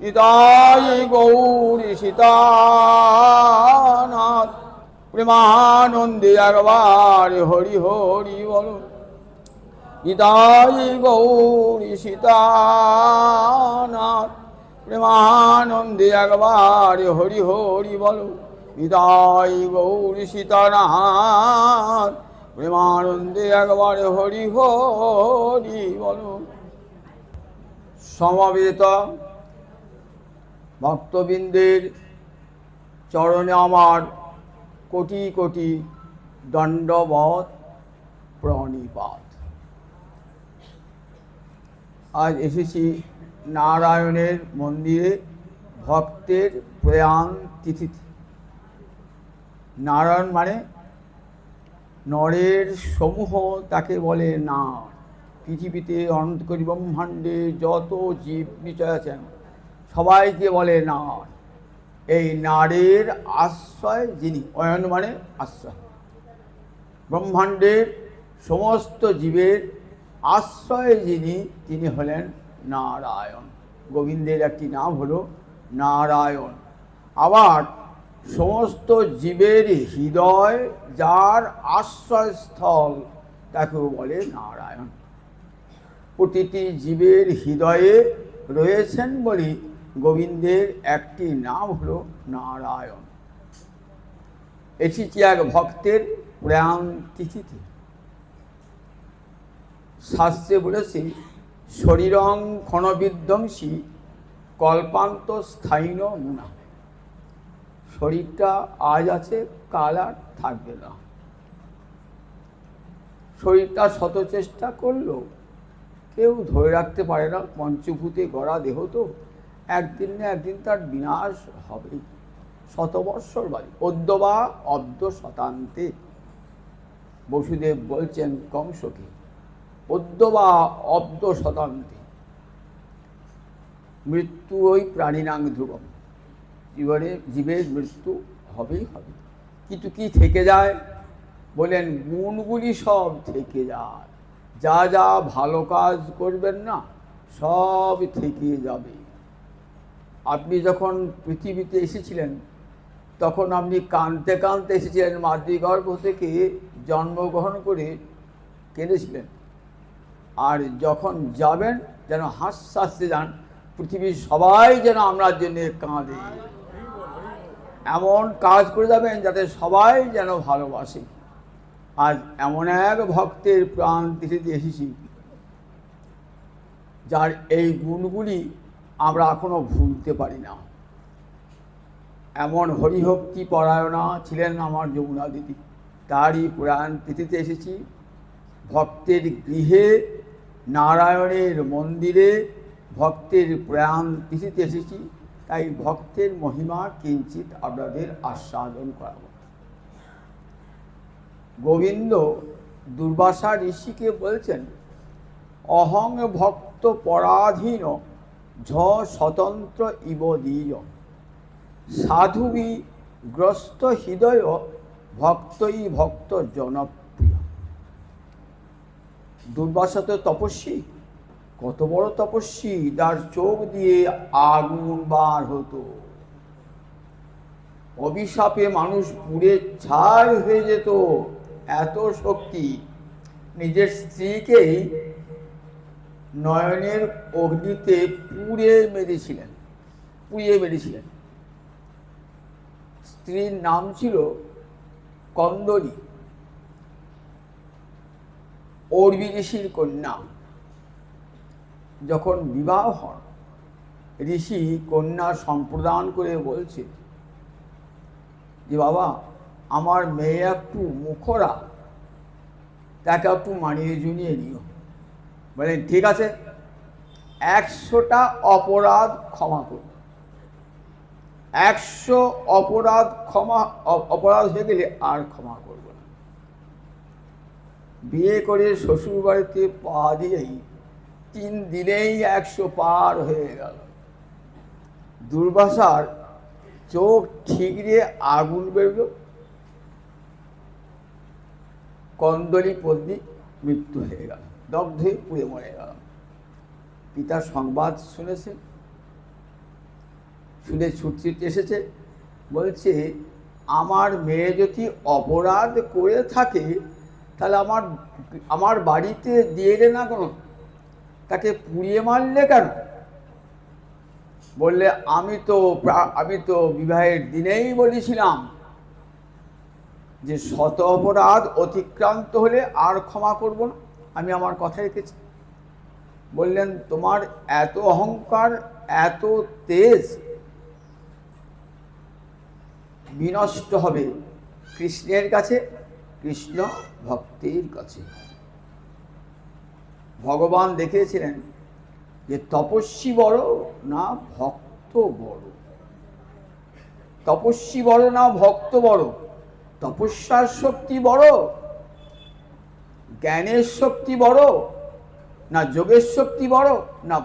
নিতাই গৌরী সীতানাথ প্রেমানন্দে একবার হরি হরি বল। নিতাই গৌরী সীতানাথ প্রেমানন্দে একবার হরি হরি বল। নিতাই গৌরী সীতানাথ প্রেমানন্দে একবার হরি হরি বল। সমবেত ভক্তবৃন্দের চরণে আমার কোটি কোটি দণ্ডবত প্রণিপাত। আজ এসেছি নারায়ণের মন্দিরে ভক্তের প্রয়াণ তিথিতে। নারায়ণ মানে নরের সমূহ, তাকে বলে নার। পৃথিবীতে অনন্তকোটি ব্রহ্মাণ্ডে যত জীব নিচয় আছেন সবাইকে বলে নার। এই নারের আশ্রয় যিনি, অয়ন মানে আশ্রয়, ব্রহ্মাণ্ডের সমস্ত জীবের আশ্রয় যিনি, তিনি হলেন নারায়ণ। গোবিন্দের একটি নাম হলো নারায়ণ। আবার সমস্ত জীবের হৃদয় যার আশ্রয়স্থল, তাকেও বলে নারায়ণ। প্রতিটি জীবের হৃদয়ে রয়েছেন বলে গোবিন্দের একটি নাম হলো নারায়ণ। এসেছি এক ভক্তের প্রয়াণ তিথিতে। শাস্ত্রে বলেছে শরীরং ক্ষণবিধ্বংসী কল্পান্ত স্থায়ীন মুনা। শরীরটা আজ আছে, কাল আর থাকবে না। শরীরটা শত চেষ্টা করলেও কেউ ধরে রাখতে পারে না। পঞ্চভূতে গড়া দেহ তো একদিন না একদিন তার বিনাশ হবেই। শতবৎসর বাড়ি অদ্যবা অব্দ শতান্তে। বসুদেব বলছেন কংসকে, অদ্যবা অব্দ শতান্তে মৃত্যু ওই প্রাণীনাং ধ্রুবম। জীবের মৃত্যু হবেই হবে, কিন্তু কি থেকে যায়? বলেন গুণগুলি সব থেকে যায়। যা যা ভালো কাজ করবেন না সব থেকে যাবে। আপনি যখন পৃথিবীতে এসেছিলেন তখন আপনি কাঁদতে কাঁদতে এসেছিলেন, মাতৃগর্ভ থেকে জন্মগ্রহণ করে কেঁদেছিলেন। আর যখন যাবেন যেন হাসতে যান, পৃথিবীর সবাই যেন আপনার জন্য কাঁদে। এমন কাজ করে যাবেন যাতে সবাই যেন ভালোবাসে। আজ এমন এক ভক্তের প্রাণ তিথিতে এসেছি যার এই গুণগুলি আমরা এখনো ভুলতে পারি না। এমন হরিভক্তি পরায়ণা ছিলেন আমার যমুনা দিদি। তারই প্রয়াণ তিথিতে এসেছি। ভক্তের গৃহে, নারায়ণের মন্দিরে ভক্তের প্রয়াণ তিথিতে এসেছি। তাই ভক্তের মহিমা কিঞ্চিত আপনাদের আস্বাদন করাব। গোবিন্দ দুর্বাসা ঋষিকে বলছেন, অহং ভক্ত পরাধীন ঝ স্বতন্ত্র ইব দ্বিজ সাধুবি গ্রস্ত হৃদয় ভক্তই ভক্ত জনপ্রিয়। দুর্বাসা তো তপস্বী, কত বড় তপস্বী! তার চোখ দিয়ে আগুন বার হতো, অভিশাপে মানুষ পুড়ে ছাই হয়ে যেত। এত শক্তি! নিজের স্ত্রীকেই নয়নের অগ্নিতে পুড়িয়ে মেরেছিলেন। স্ত্রীর নাম ছিল কন্দলী, অর্বি ঋষির কন্যা। যখন বিবাহ হন, ঋষি কন্যা সম্প্রদান করে বলছে যে, বাবা আমার মেয়ে একটু মুখরা, তাকে একটু মানিয়ে জুনিয়ে নিও। বলেন ঠিক আছে, 100টা অপরাধ ক্ষমা করব। 100 অপরাধ হয়ে গেলে আর ক্ষমা করব না। বিয়ে করে শ্বশুর বাড়িতে পা দিয়েই 3 দিনেই 100 পার হয়ে গেল। দুর্বাসার চোখ ঠিকরে আগুন বেরোল, কন্দলী পত্নী মৃত্যু হয়ে গেল, দগ্ধ হয়ে পুড়ে মরে গেল। পিতার সংবাদ শুনেছেন, শুনে ছুটতে এসেছে, বলছে আমার মেয়ে যদি অপরাধ করে থাকে তাহলে আমার বাড়িতে দিয়ে এলে না কেন, তাকে পুড়িয়ে মারলে কেন? বললে আমি তো বিবাহের দিনেই বলেছিলাম যে শত অপরাধ অতিক্রান্ত হলে আর ক্ষমা করব না, আমি আমার কথা রেখেছি। বললেন তোমার এত অহংকার, এত তেজ, বিনষ্ট হবে কৃষ্ণের কাছে, কৃষ্ণ ভক্তের কাছে। ভগবান দেখিয়েছিলেন যে তপস্বী বড় না ভক্ত বড়, তপস্বী বড় না ভক্ত বড়, তপস্যার শক্তি বড়, জ্ঞানের শক্তি বড় না যোগের শক্তি বড়, না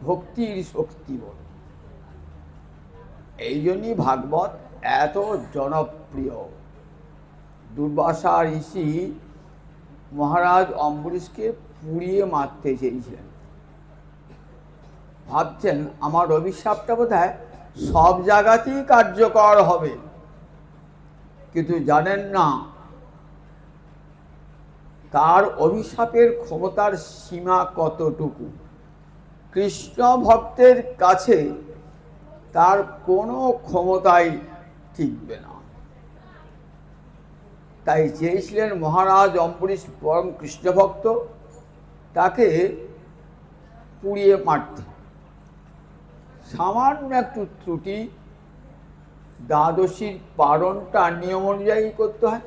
ভক্তির শক্তি বড়। এই জন্যই ভাগবত এত জনপ্রিয়। দুর্বাসা ঋষি মহারাজ অম্বরীশকে পুড়িয়ে মারতে চেয়েছিলেন। ভাবছেন আমার অভিশাপটা বোধহয় সব জায়গাতেই কার্যকর হবে, কিন্তু জানেন না তার অভিশাপের ক্ষমতার সীমা কতটুকু। কৃষ্ণ ভক্তের কাছে তার কোনো ক্ষমতাই টিকবে না। তাই চেয়েছিলেন মহারাজ অম্বরীশ পরম কৃষ্ণ ভক্ত, তাকে পুড়িয়ে মারতে। সামান্য একটু ত্রুটি, দ্বাদশীর পারণটা নিয়ম অনুযায়ী করতে হয়।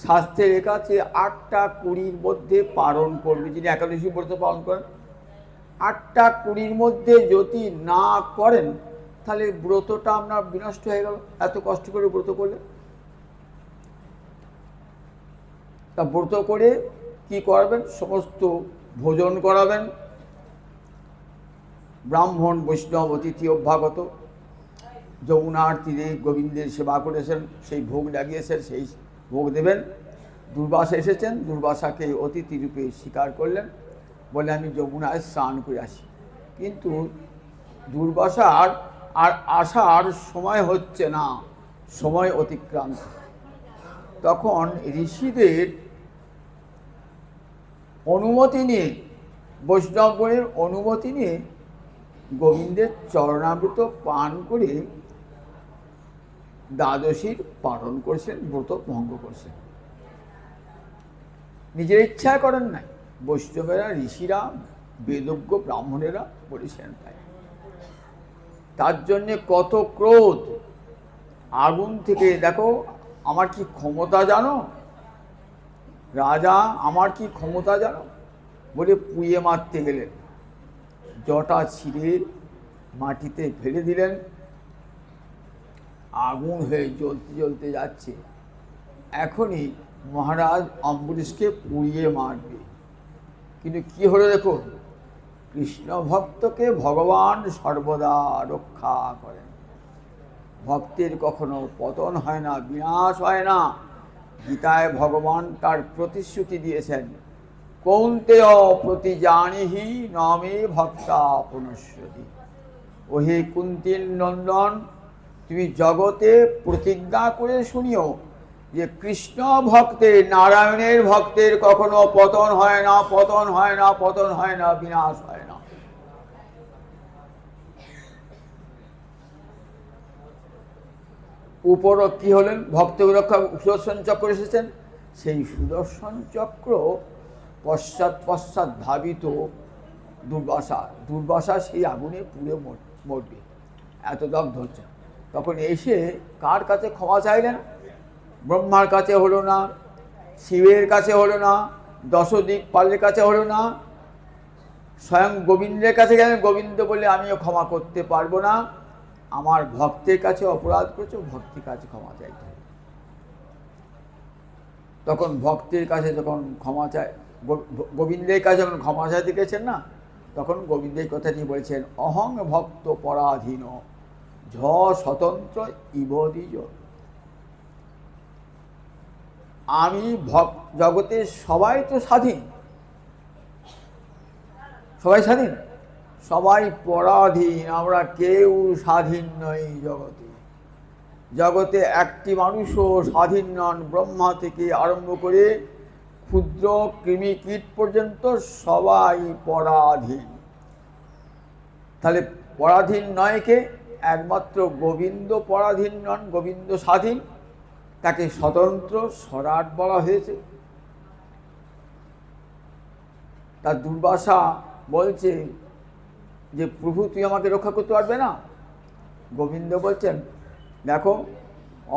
শাস্ত্রে লেখা আছে 8টা 20-র মধ্যে পারণ করবে। যিনি একাদশী ব্রত পালন করেন, 8টা 20-র মধ্যে যদি না করেন তাহলে ব্রতটা আপনার বিনষ্ট হয়ে গেল। এত কষ্ট করে ব্রত করলে, তা ব্রত করে কি করবেন? সমস্ত ভোজন করাবেন, ব্রাহ্মণ বৈষ্ণব অতিথি অভ্যাগত যমুনার তীরে গোবিন্দের সেবা করেছেন, সেই ভোগ লাগিয়েছেন, সেই ভোগ দেবেন। দুর্বাসা এসেছেন, দুর্বাসাকে অতিথি রূপে স্বীকার করলেন, বলে আমি যমুনায় স্নান করে আসি। কিন্তু দুর্বাসার আর আসার সময় হচ্ছে না, সময় অতিক্রান্ত। তখন ঋষিদের অনুমতি নিয়ে, বৈষ্ণবগণের অনুমতি নিয়ে গোবিন্দের চরণামৃত পান করে দ্বাদশীর পালন করছেন, ব্রত ভঙ্গ করছেন। নিজের ইচ্ছায় করেন নাই, বৈষ্ণবেরা, ঋষিরা, বেদজ্ঞ ব্রাহ্মণেরা বলেছেন তাই। তার জন্যে কত ক্রোধ। আগুন থেকে দেখো আমার কি ক্ষমতা জানো রাজা, আমার কি ক্ষমতা জানো বলে পুড়িয়ে মারতে গেলেন। জটা ছিঁড়ে মাটিতে ফেলে দিলেন, আগুন হয়ে জ্বলতে জ্বলতে যাচ্ছে। এখনই মহারাজ অম্বরীশকে পুড়িয়ে মারবে, কিন্তু কি হলো দেখুন, কৃষ্ণ ভক্তকে ভগবান সর্বদা রক্ষা করেন। ভক্তের কখনো পতন হয় না, বিনাশ হয় না। গীতায় ভগবান তার প্রতিশ্রুতি দিয়েছেন, কৌন্তেয় প্রতিজানিহি নমে ভক্তা পুনশ্যতি। ওহে কুন্তীর নন্দন, তুমি জগতে প্রতিজ্ঞা করে শুনিও যে কৃষ্ণ ভক্তের, নারায়ণের ভক্তের কখনো পতন হয় না, পতন হয় না, পতন হয় না, বিনাশ হয় না। উপর কি হলেন? ভক্ত রক্ষা সুদর্শন চক্র এসেছেন। সেই সুদর্শন চক্র পশ্চাৎ ধাবিত দুর্বাসা সেই আগুনে পুড়ে মরবে, এত দগ্ধ হচ্ছে। তখন এসে কার কাছে ক্ষমা চাইলেন? ব্রহ্মার কাছে হলো না, শিবের কাছে হলো না, দশদিকপালের কাছে হলো না, স্বয়ং গোবিন্দের কাছে গেলেন। গোবিন্দ বলে আমিও ক্ষমা করতে পারবো না, আমার ভক্তের কাছে অপরাধ করেছো, ভক্তের কাছে ক্ষমা চাইতে হবে। তখন ভক্তের কাছে যখন ক্ষমা চায়, গোবিন্দের কাছে যখন ক্ষমা চাইতে গেছেন না, তখন গোবিন্দের কথা নিয়ে বলেছেন, অহং ভক্ত পরাধীন ঝ স্বতন্ত্র ইবদিজ। আমি জগতের সবাই তো স্বাধীন, সবাই স্বাধীন, সবাই পরাধীন, আমরা কেউ স্বাধীন নই জগতে। জগতে একটি মানুষও স্বাধীন নন, ব্রহ্মা থেকে আরম্ভ করে ক্ষুদ্র কৃমি কীট পর্যন্ত সবাই পরাধীন। তাহলে পরাধীন নয় কে? একমাত্র গোবিন্দ পরাধীন নন, গোবিন্দ স্বাধীন, তাকে স্বতন্ত্র স্বরাট বলা হয়েছে। তার দুর্বাসা বলছে যে প্রভু তুই আমাকে রক্ষা করতে পারবে না? গোবিন্দ বলছেন দেখো,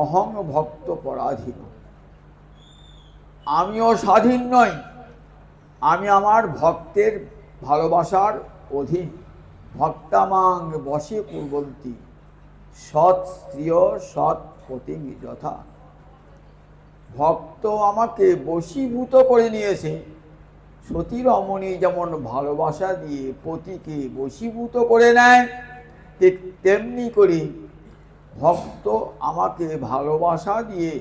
অহং ভক্ত পরাধীন, আমিও স্বাধীন নই, আমি আমার ভক্তের ভালোবাসার অধীন। ভক্তামাং বশে কুর্বন্তি সৎ স্ত্রিয় সৎ পতিং যথা। ভক্ত আমাকে বশীভূত করে নিয়েছে। সতী রমণী যেমন ভালোবাসা দিয়ে পতিকে বশীভূত করে নেয়, ঠিক তেমনি করে ভক্ত আমাকে ভালোবাসা দিয়ে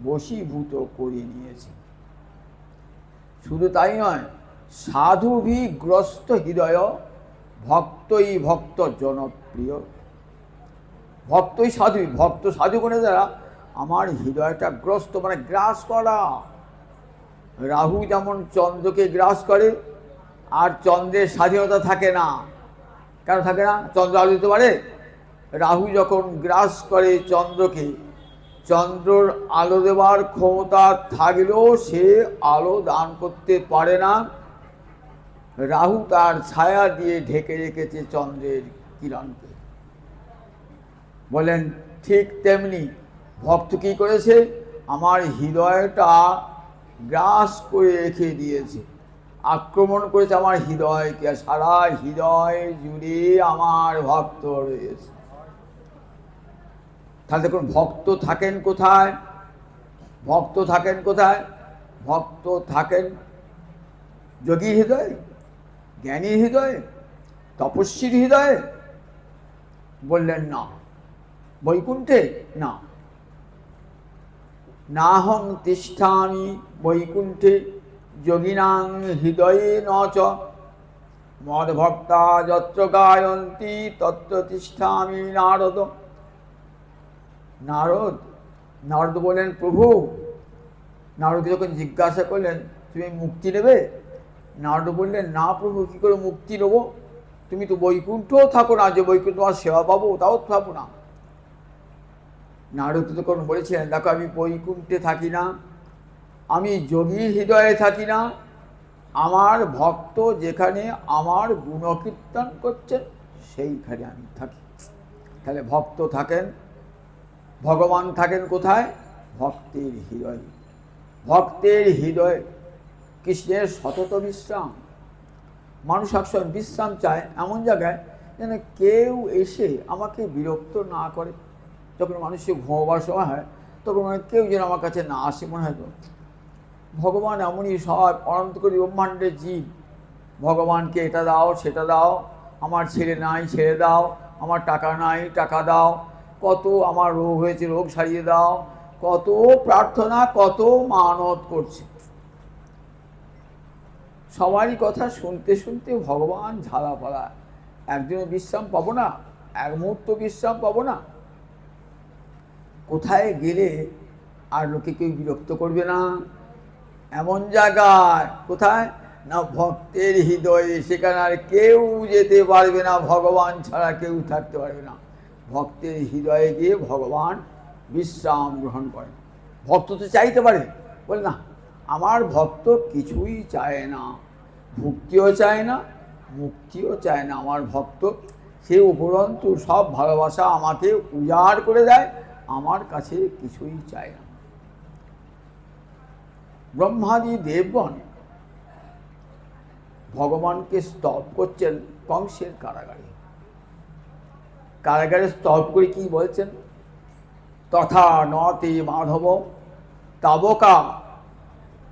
বশীভূত করে নিয়েছে। শুধু তাই নয়, সাধুভিগ্রস্ত হৃদয় ভক্তই ভক্ত জনপ্রিয়। ভক্তই সাধু, ভক্ত সাধুগণের দ্বারা আমার হৃদয়টা গ্রস্ত, মানে গ্রাস করা। রাহু যেমন চন্দ্রকে গ্রাস করে, আর চন্দ্রের স্বাধীনতা থাকে না। কেন থাকে না? চন্দ্র আলো দিতে পারে। রাহু যখন গ্রাস করে চন্দ্রকে, চন্দ্রর আলো দেওয়ার ক্ষমতা থাকলেও সে আলো দান করতে পারে না। রাহু তার ছায়া দিয়ে ঢেকে রেখেছে চন্দ্রের কিরণকে। বলেন ঠিক তেমনি ভক্ত কি করেছে? আমার হৃদয়টা গ্রাস করে রেখে দিয়েছে, আক্রমণ করেছে আমার হৃদয়কে। সারা হৃদয় জুড়ে আমার ভক্ত রয়েছে। তাহলে দেখুন, ভক্ত থাকেন কোথায়? ভক্ত থাকেন কোথায়? ভক্ত থাকেন যোগীর হৃদয়ে, জ্ঞানীর হৃদয়ে, তপস্বীর হৃদয়ে। বললেন না। বৈকুণ্ঠে? না। নাহং তিষ্ঠামি বৈকুণ্ঠে যোগিনাং হৃদয়ে নচ মদ্ভক্তা যত্র গায়ন্তি তত্র তিষ্ঠামি নারদ। নারদ বললেন প্রভু, নারদকে যখন জিজ্ঞাসা করলেন তুমি মুক্তি নেবে, নারদ বললেন না প্রভু, কী করে মুক্তি নেব? তুমি তো বৈকুণ্ঠও থাকো না, যে বৈকুণ্ঠ তোমার সেবা পাবো তাও থাকবো না। নারদ তখন বলেছিলেন দেখো, আমি বৈকুণ্ঠে থাকি না, আমি যোগীর হৃদয়ে থাকি না, আমার ভক্ত যেখানে আমার গুণকীর্তন করছেন সেইখানে আমি থাকি। তাহলে ভক্ত থাকেন, ভগবান থাকেন কোথায়? ভক্তের হৃদয়ে। ভক্তের হৃদয়ে কৃষ্ণের সতত বিশ্রাম। মানুষ সবসময় বিশ্রাম চায় এমন জায়গায় যেন কেউ এসে আমাকে বিরক্ত না করে। যখন মানুষের ঘুমাবার সময় হয় তখন কেউ যেন আমার কাছে না আসে, মনে হয় তো ভগবান এমনই সব অনন্ত করে ব্রহ্মাণ্ডের জীব। ভগবানকে এটা দাও সেটা দাও, আমার ছেলে নাই ছেড়ে দাও, আমার টাকা নাই টাকা দাও, কত আমার রোগ হয়েছে রোগ সারিয়ে দাও, কত প্রার্থনা কত মানত করছে। সবারই কথা শুনতে শুনতে ভগবান ঝালাপালা। একদিনও বিশ্রাম পাবো না, এক মুহূর্ত বিশ্রাম পাবো না। কোথায় গেলে আর লোকে কেউ বিরক্ত করবে না এমন জায়গায়? কোথায় না ভক্তের হৃদয়ে। সেখানে আর কেউ যেতে পারবে না, ভগবান ছাড়া কেউ থাকতে পারবে না। ভক্তের হৃদয়ে গিয়ে ভগবান বিশ্রাম গ্রহণ করেন। ভক্ত তো চাইতে পারে, বলে না আমার ভক্ত কিছুই চায় না, ভক্তিও চায় না মুক্তিও চায় না। আমার ভক্ত সে উপরন্তু সব ভালোবাসা আমাকে উজাড় করে দেয়, আমার কাছে কিছুই চায় না। ব্রহ্মাদি দেবগণ ভগবানকে স্তব করছেন কংসের কারাগারে। কারাগারে স্তব করে কি বলছেন? তথা নতে মাধব তাবকা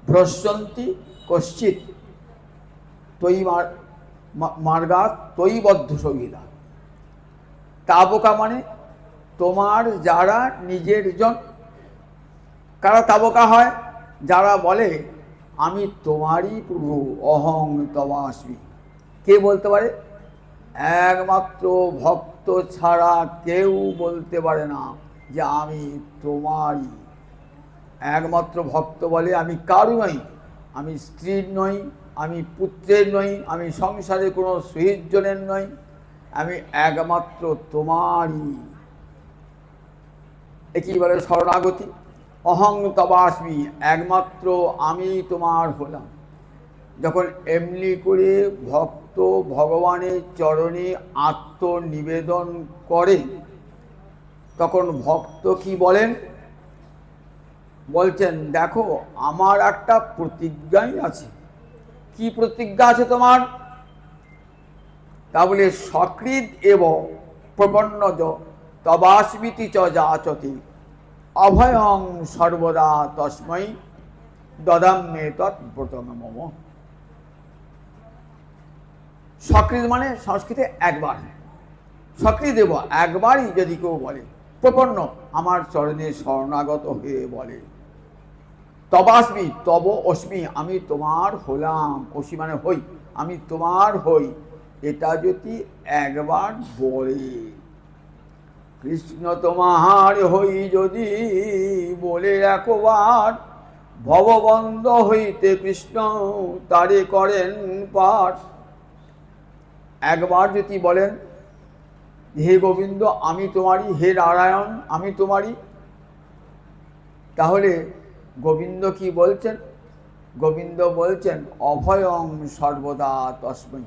ভ্রস্যন্তি কশ্চিৎ তৈ মার্গাত তৈ বদ্ধ সহিতা। তাবকা মানে তোমার যারা নিজের জন। কারা তাবকা হয়? যারা বলে আমি তোমারই প্রভু, অহং তবাস্মি। কে বলতে পারে? একমাত্র ভক্ত ছাড়া কেউ বলতে পারে না যে আমি তোমারই। একমাত্র ভক্ত বলে আমি কারু নই, আমি স্ত্রীর নই, আমি পুত্রের নই, আমি সংসারে কোনো সুহৃদজনের নই, আমি একমাত্র তোমারই। একই বলে শরণাগতি। অহং তবাস্মি, একমাত্র আমি তোমার হলাম। যখন এমনি করে ভক্ত ভগবানের চরণে আত্মনিবেদন করে, তখন ভক্ত কি বলেন? বলছেন দেখো আমার একটা প্রতিজ্ঞাই আছে। কি প্রতিজ্ঞা আছে তোমার? তা বলে সকৃদ এব প্রপন্নজ তবাস্মিতি চ যাচতি অভয়ং সর্বদা তস্मै দদাম্যে তৎব্রতম মম। সকৃদ মানে সংস্কৃতে একবার, সকৃদ দেব একবারই যদি কেউ বলে, প্রপন্ন আমার চরণে শরণাগত হয়ে বলে, তবাস্মি তব অস্মি আমি তোমার হলাম, অসি মানে হই, আমি তোমার হই, এটা যদি একবার বলে, কৃষ্ণ তোমার হই যদি বলে একবার, ভববন্ধ হইতে কৃষ্ণ তারে করেন পাঠ। একবার যদি বলেন হে গোবিন্দ আমি তোমারই, হে নারায়ণ আমি তোমারই, তাহলে গোবিন্দ কি বলছেন? গোবিন্দ বলছেন অভয়ং সর্বদা তস্मै,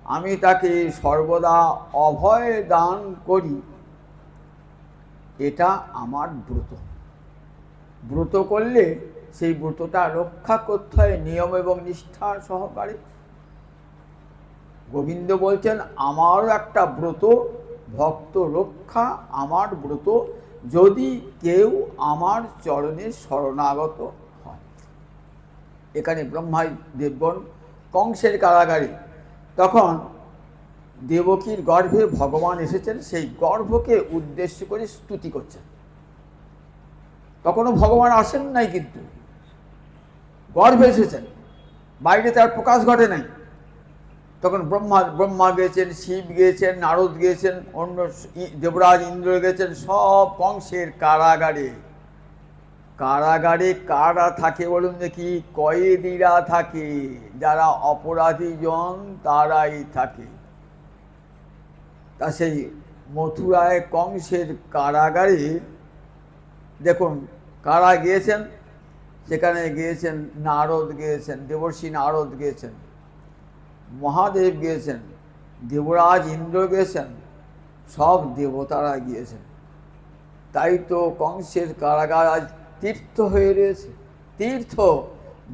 আমি তাকে সর্বদা অভয় দান করি। এটা আমার ব্রত। ব্রত করলে সেই ব্রতটা রক্ষা করতে হয় নিয়ম এবং নিষ্ঠার সহকারে। গোবিন্দ বলছেন আমারও একটা ব্রত, ভক্ত রক্ষা আমার ব্রত, যদি কেউ আমার চরণে শরণাগত হয়। এখানে ব্রহ্মা দেবগণ কংসের কারাগারে, তখন দেবকীর গর্ভে ভগবান এসেছেন, সেই গর্ভকে উদ্দেশ্য করে স্তুতি করছেন। তখনও ভগবান আসেন নাই, কিন্তু গর্ভে এসেছেন, বাইরে তার প্রকাশ ঘটে নাই। তখন ব্রহ্মা গেছেন, শিব গিয়েছেন, নারদ গিয়েছেন, অন্য দেবরাজ ইন্দ্র গেছেন, সব কংসের কারাগারে। কারাগারে কারা থাকে বলুন দেখি? কয়েদিরা থাকে, যারা অপরাধী জন তারাই থাকে। তা সেই মথুরায় কংসের কারাগারে দেখুন কারা গিয়েছেন, সেখানে গিয়েছেন নারদ গিয়েছেন, দেবর্ষি নারদ গিয়েছেন, মহাদেব গিয়েছেন, দেবরাজ ইন্দ্র গিয়েছেন, সব দেবতারা গিয়েছেন। তাই তো কংসের কারাগার আজ তীর্থ হয়ে রয়েছে। তীর্থ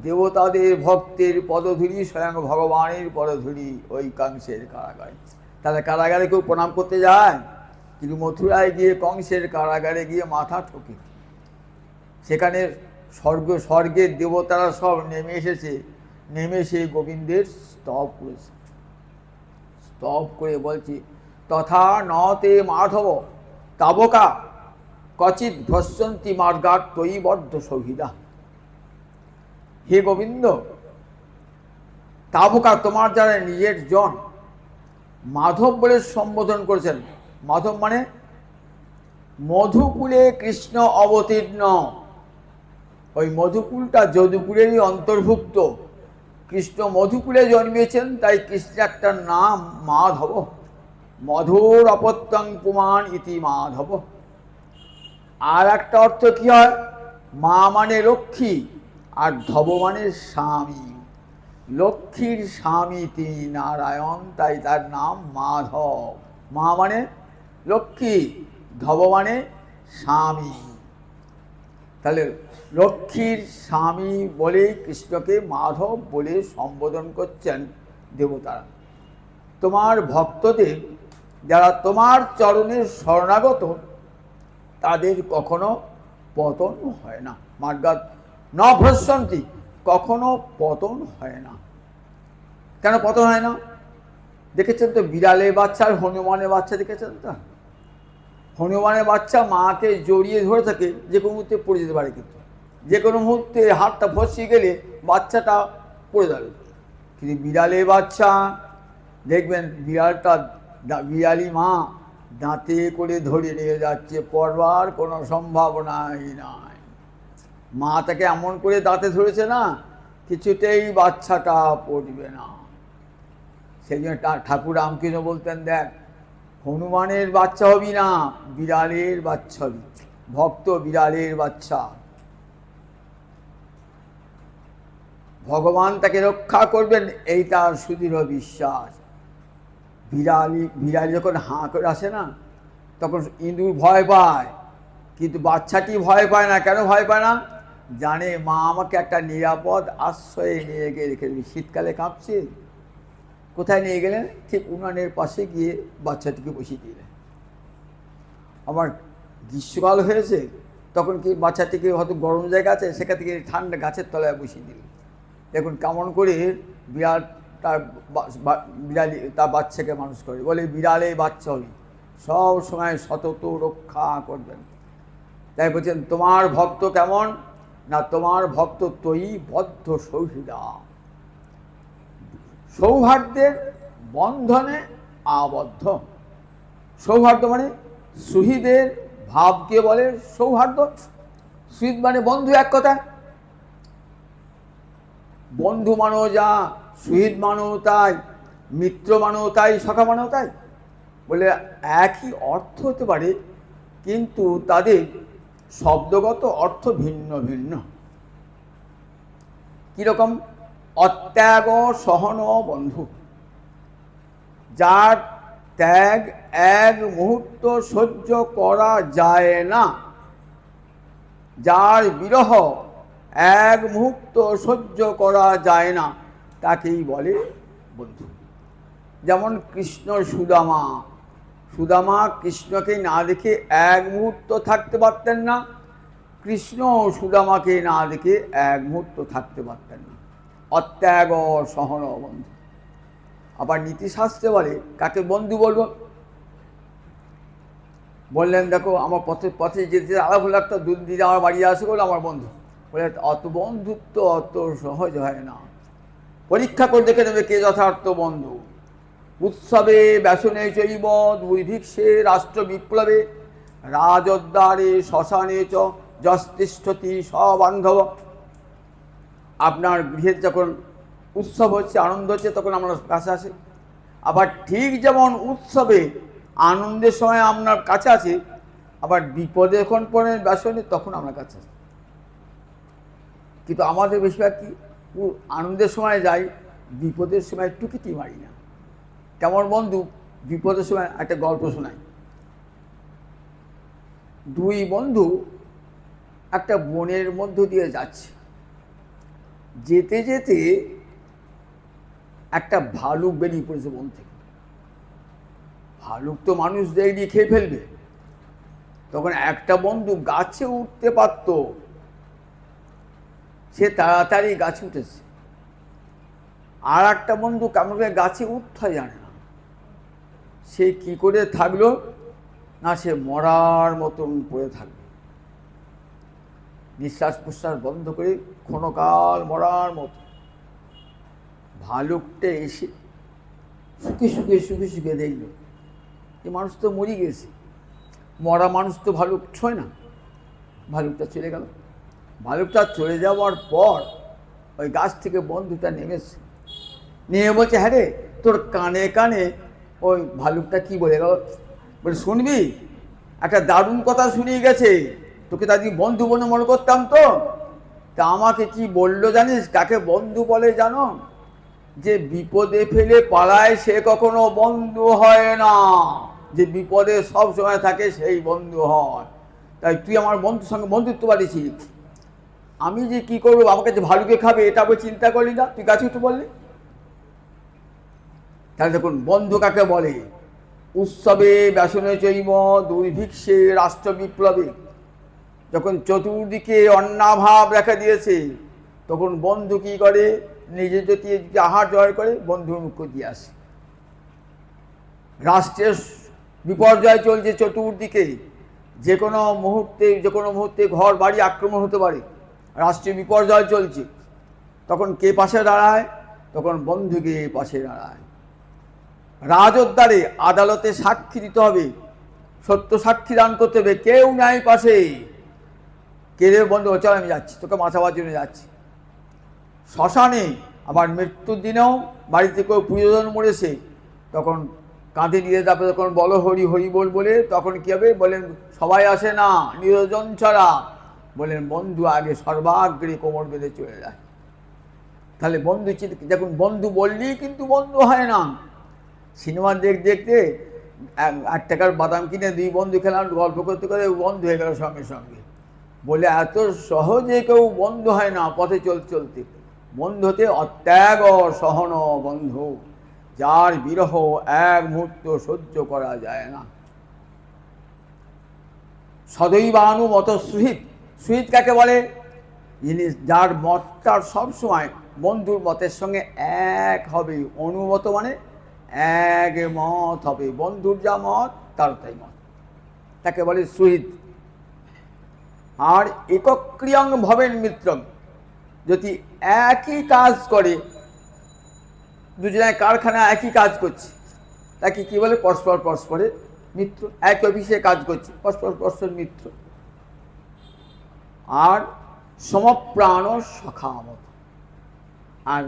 দেবতাদের ভক্তের পদধূলি, স্বয়ং ভগবানের পদধূলি ওই কংসের কারাগারে। তাহলে কারাগারে কেউ প্রণাম করতে যায়? কিন্তু মথুরায় গিয়ে কংসের কারাগারে গিয়ে মাথা ঠকে, সেখানে স্বর্গের দেবতারা সব নেমে এসেছে, নেমে সেই গোবিন্দের স্তব করেছে। স্তব করে বলছি তথা নতে মাধব তাবকা কচিৎ ভ্রশ্যন্তি মার্গাৎ ত্বয়ি বদ্ধ সৌহিদা। হে গোবিন্দ, তাবকা তোমার যারা নিজের জন, মাধব বলে সম্বোধন করেছেন। মাধব মানে মধুকুলে কৃষ্ণ অবতীর্ণ। ওই মধুকুলটা যদুপুরেরই অন্তর্ভুক্ত। কৃষ্ণ মধুকুলে জন্মিয়েছেন, তাই কৃষ্ণের একটা নাম মাধব। মধুর অপত্যং পুমান ইতি মাধব। আর একটা অর্থ কি হয়? মা মানে লক্ষ্মী, আর ধব মানে স্বামী। লক্ষ্মীর স্বামী তিনি নারায়ণ, তাই তার নাম মাধব। মা মানে লক্ষ্মী, ধব মানে স্বামী। তাহলে লক্ষ্মীর স্বামী বলে কৃষ্ণকে মাধব বলে সম্বোধন করছেন দেবতারা। তোমার ভক্তদের যারা তোমার চরণে শরণাগত, তাদের কখনো পতন হয় না। মার্গাৎ ন ভ্রশ্যন্তি, কখনো পতন হয় না। কেন পতন হয় না? দেখেছেন তো বিড়ালের বাচ্চা আর হনুমানের বাচ্চা, দেখেছেন তো? হনুমানের বাচ্চা মাকে জড়িয়ে ধরে থাকে, যে কোনো মুহূর্তে পড়ে যেতে পারে, কিন্তু যে কোনো মুহূর্তে হাতটা ফসিয়ে গেলে বাচ্চাটা পড়ে যাবে। কিন্তু বিড়ালের বাচ্চা দেখবেন বিড়ালটা বিড়ালি মা দাঁতে করে ধরে নিয়ে যাচ্ছে, পড়বার কোনো সম্ভাবনাই নাই। মা তাকে এমন করে দাঁতে ধরেছে না, কিছুতেই বাচ্চাটা পড়বে না। সেই জন্য ঠাকুর রামকৃষ্ণ বলতেন, দেখ হনুমানের বাচ্চা হবি না, বিড়ালের বাচ্চা হবি, ভক্ত বিড়ালের বাচ্চা। ভগবান তাকে রক্ষা করবেন, এই তার সুদৃঢ় বিশ্বাস। বিড়ালি যখন হাঁ করে আসে না, তখন ইঁদুর ভয় পায়, কিন্তু বাচ্চাটি ভয় পায় না। কেন ভয় পায় না? জানে মা আমাকে একটা নিরাপদ আশ্রয়ে নিয়ে গিয়ে রেখে দেবে। শীতকালে কাঁপছে, কোথায় নিয়ে গেলেন? ঠিক উনানের পাশে গিয়ে বাচ্চাটিকে বসিয়ে দিলেন। আবার গ্রীষ্মকাল হয়েছে, তখন কি বাচ্চাটিকে হয়তো গরম জায়গা আছে, সেখান থেকে ঠান্ডা গাছের তলায় বসিয়ে দিলেন। দেখুন কেমন করে বিড়াল বিড়ালি তার বাচ্চাকে মানুষ করে। বলে বিড়ালে বাচ্চা হবি, সব সময় সতত রক্ষা করবেন। তাই বলছেন তোমার ভক্ত কেমন না, তোমার ভক্ত তৈ বদ্ধ সৌহৃদা, সৌহার্দ্যের বন্ধনে আবদ্ধ। সৌহার্দ্য মানে সুহৃদের ভাবকে বলে সৌহার্দ্য। সুহৃদ মানে বন্ধু, এক কথা। বন্ধু মানো যা, সুহৃদ মানো তাই, মিত্র মানো তাই, সখা মানো তাই। বলে একই অর্থ হতে পারে, কিন্তু তাদের শব্দগত অর্থ ভিন্ন ভিন্ন। কিরকম? অত্যাগ সহন বন্ধু, যার ত্যাগ এক মুহূর্ত সহ্য করা যায় না, যার বিরহ এক মুহূর্ত সহ্য করা যায় না, তাকেই বলে বন্ধু। যেমন কৃষ্ণ সুদামা, সুদামা কৃষ্ণকে না দেখে এক মুহূর্ত থাকতে পারতেন না, কৃষ্ণ সুদামাকে না দেখে এক মুহূর্ত থাকতে পারতেন না। অত্যাগ সহন বন্ধু। আবার নীতিশাস্ত্রে বলে কাকে বন্ধু বলবো? বললেন দেখো আমার পথে যেতে আলাপ হলো, একটা দুধ দিদি আমার বাড়ি আসে, বলে আমার বন্ধু। বলে অত বন্ধুত্ব অত সহজ হয় না, পরীক্ষা করে দেখে নেবে কে যথার্থ বন্ধু। উৎসবে ব্যসনে চৈব দুর্ভিক্ষে রাষ্ট্র বিপ্লবে রাজোদ্ধারে শ্মশানে চ যস্তিষ্ঠতি সবান্ধব। আপনার গৃহে যখন উৎসব হচ্ছে, আনন্দ হচ্ছে, তখন আমরা কাছে আসি। আবার ঠিক যেমন উৎসবে আনন্দের সময় আপনার কাছে আছে, আবার বিপদে যখন পড়েন ব্যসনে, তখন আমরা কাছে আসি। কিন্তু আমাদের বেশিরভাগ কি, আনন্দের সময় যাই, বিপদের সময় টুকিটি মারি না। কেমন বন্ধু? বিপদের সময় একটা গল্প শোনাই। দুই বন্ধু একটা বনের মধ্য দিয়ে যাচ্ছে, যেতে যেতে একটা ভালুক বেরিয়ে পড়েছে বন থেকে। ভালুক তো মানুষ দেখলে খেয়ে ফেলবে, তখন একটা বন্ধু গাছে উঠতে পারত, সে তাড়াতাড়ি গাছে উঠেছে। আর একটা বন্ধু কেমন করে গাছে উঠতে জানে না, সে কি করে থাকলো না, সে মরার মতন পড়ে থাকবে, নিঃশ্বাস প্রশ্বাস বন্ধ করে ক্ষণকাল মরার মতো। ভালুকটা এসে শুকে দেখল, এই মানুষ তো মরে গেছে, মরা মানুষ তো ভালুক ছোঁয় না। ভালুকটা চলে গেল। ভালুকটা চলে যাওয়ার পর ওই গাছ থেকে বন্ধুটা নেমেছে, নিয়ে বলছে হ্যাঁ রে, তোর কানে কানে ওই ভালুকটা কি বলে গেল? বলে শুনবি, একটা দারুণ কথা শুনিয়ে গেছে, তোকে তাদের বন্ধু বলে মনে করতাম তো, তা আমাকে কি বললো জানিস? কাকে বন্ধু বলে জানো? যে বিপদে ফেলে পালায় সে কখনো বন্ধু হয় না, যে বিপদে সব সময় থাকে সেই বন্ধু হয়। তাই তুই আমার বন্ধুর সঙ্গে বন্ধুত্ব বাড়িয়েছিস, আমি যে কি করবো, আমাকে যে ভালুকে খাবে এটা বই চিন্তা করলি না, তুই গাছে উঠে বললি। তাহলে দেখুন বন্ধু কাকে বলে। উৎসবে ব্যসনে চৈব দুর্ভিক্ষে রাষ্ট্র বিপ্লবে, যখন চতুর্দিকে অন্নাভাব দেখা দিয়েছে, তখন বন্ধু কি করে? নিজে যদি আহার জয় করে বন্ধুর মুখ দিয়ে আসে। রাষ্ট্রের বিপর্যয় চলছে চতুর্দিকে, যে কোনো মুহূর্তে ঘর বাড়ি আক্রমণ হতে পারে, রাষ্ট্রীয় বিপর্যয় চলছে, তখন কে পাশে দাঁড়ায়? তখন বন্ধু গিয়ে পাশে দাঁড়ায়। রাজোদ্ধারে আদালতে সাক্ষী দিতে হবে, সত্য সাক্ষী দান করতে হবে, কেউ নাই পাশে। কে রে বন্ধু, চল আমি যাচ্ছি, তোকে মাছাবার জন্য যাচ্ছি। শ্মশানে আবার মৃত্যুর দিনেও বাড়িতে কেউ প্রিয়জন মরেছে, তখন কাঁধে নিয়ে তারপরে যখন বলো হরি হরি বল বলে, তখন কী হবে বলেন, সবাই আসে না, নিরজন ছাড়া বলেন বন্ধু আগে সর্বাগ্রে কোমর বেঁধে চলে যায়। তাহলে বন্ধু দেখুন, বন্ধু বললেই কিন্তু বন্ধু হয় না। সিনেমা দেখতে 1 টাকার বাদাম কিনে 2 বন্ধু খেলাম, গল্প করতে করে বন্ধু হয়ে গেল সঙ্গে সঙ্গে। বলে এত সহজে কেউ বন্ধু হয় না। পথে চলতে চলতে বন্ধু হতে অত্যাগ সহন বন্ধু, যার বিরহ এক মুহূর্ত সহ্য করা যায় না। সদৈবানুমত সুহিত। সুহিত কাকে বলে? যিনি যার মতটার সবসময় বন্ধুর মতের সঙ্গে এক হবে। অনুমত মানে এক মত হবে, বন্ধুর যা মত তার তাই মত, তাকে বলে সুহিত। আর একক্রিয়ং ভবেন মিত্রং, যদি একই কাজ করে, দুজনে কারখানায় একই কাজ করছে, তাকে কি বলে? পরস্পর পরস্পরের মিত্র। এক অফিসে কাজ করছে, পরস্পর পরস্পর মিত্র। আর সমপ্রাণ সখামত। আর